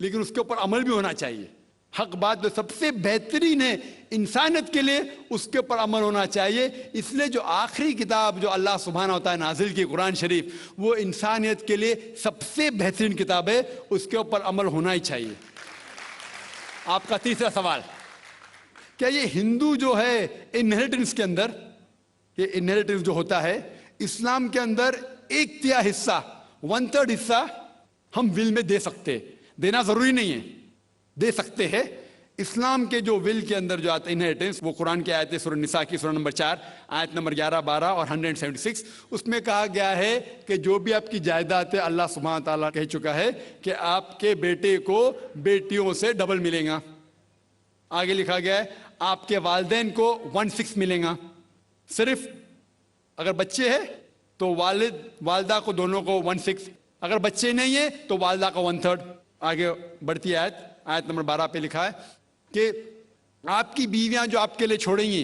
Speaker 3: लेकिन उसके ऊपर अमल भी होना चाहिए। हक बात जो सबसे बेहतरीन है इंसानियत के लिए, उसके ऊपर अमल होना चाहिए। इसलिए जो आखिरी किताब जो अल्लाह सुब्हानहू व तआला नाजिल की कुरान शरीफ, वो इंसानियत के लिए सबसे बेहतरीन किताब है, उसके ऊपर अमल होना ही चाहिए। आपका तीसरा सवाल, क्या ये हिंदू जो है इनहेरिटेंस के अंदर, ये इनहेरिटेंस जो होता है इस्लाम के अंदर 1/3 हिस्सा, 1/3 हिस्सा हम विल में दे सकते, देना जरूरी नहीं है, दे सकते हैं। इस्लाम के जो विल के अंदर जो आता है इनहेरिटेंस, वो कुरान की आयत है सूरह निसा की सूरह नंबर 4 आयत नंबर 11, 12 और 176, उसमें कहा गया है कि जो भी आपकी जायदाद है, अल्लाह सुब्हानहू व तआला कह चुका है कि आपके बेटे को बेटियों से डबल मिलेगा। आगे लिखा गया है आपके वालिदैन को 1/6 मिलेगा। सिर्फ अगर बच्चे हैं तो वालिद वालदा को दोनों को 1/6, अगर बच्चे नहीं है तो वालदा का 1/3। आगे बढ़ती आयत नंबर 12 पे लिखा है कि आपकी बीवियां जो आपके लिए छोड़ेंगी,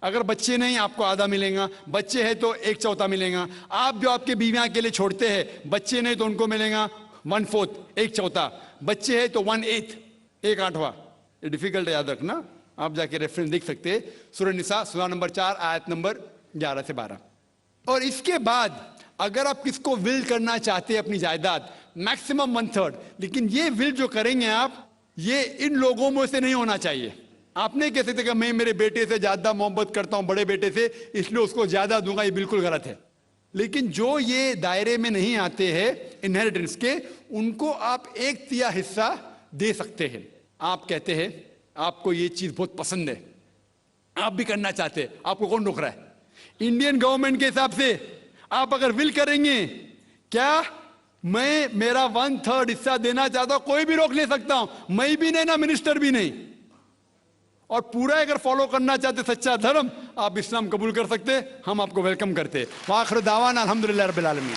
Speaker 3: अगर बच्चे नहीं आपको आधा मिलेगा, बच्चे हैं तो 1/4 मिलेगा। आप जो आपके बीवियां के लिए छोड़ते हैं, बच्चे नहीं तो उनको मिलेगा 1/4, 1/4, बच्चे हैं तो 1/8, 1/8। ये डिफिकल्ट है याद रखना, आप जाके रेफरेंस देख सकते हैं, सूरह निसा सूरह नंबर 4 आयत नंबर 11 से 12। और इसके बाद अगर आप किसको विल करना चाहते हैं अपनी जायदाद, मैक्सिमम 1/3, लेकिन ये विल जो करेंगे आप, ये इन लोगों में से नहीं होना चाहिए। आप नहीं कह सकते कि मैं मेरे बेटे से ज्यादा मोहब्बत करता हूं, बड़े बेटे से, इसलिए उसको ज्यादा दूंगा, ये बिल्कुल गलत है। लेकिन जो ये दायरे में नहीं आते हैं इनहेरिटेंस के, उनको आप 1/3 हिस्सा दे सकते हैं। आप कहते हैं आपको ये चीज बहुत पसंद है, आप भी करना चाहते हैं, आपको कौन रोक रहा है? इंडियन गवर्नमेंट के हिसाब से आप अगर विल करेंगे, क्या मैं मेरा 1/3 हिस्सा देना चाहता हूं, कोई भी रोक ले सकता हूं, मैं भी नहीं ना मिनिस्टर भी नहीं। और पूरा अगर फॉलो करना चाहते सच्चा धर्म, आप इस्लाम कबूल कर सकते, हम आपको वेलकम करते। आखिर दावाना अल्हम्दुलिल्लाह रब्बिल आलमीन।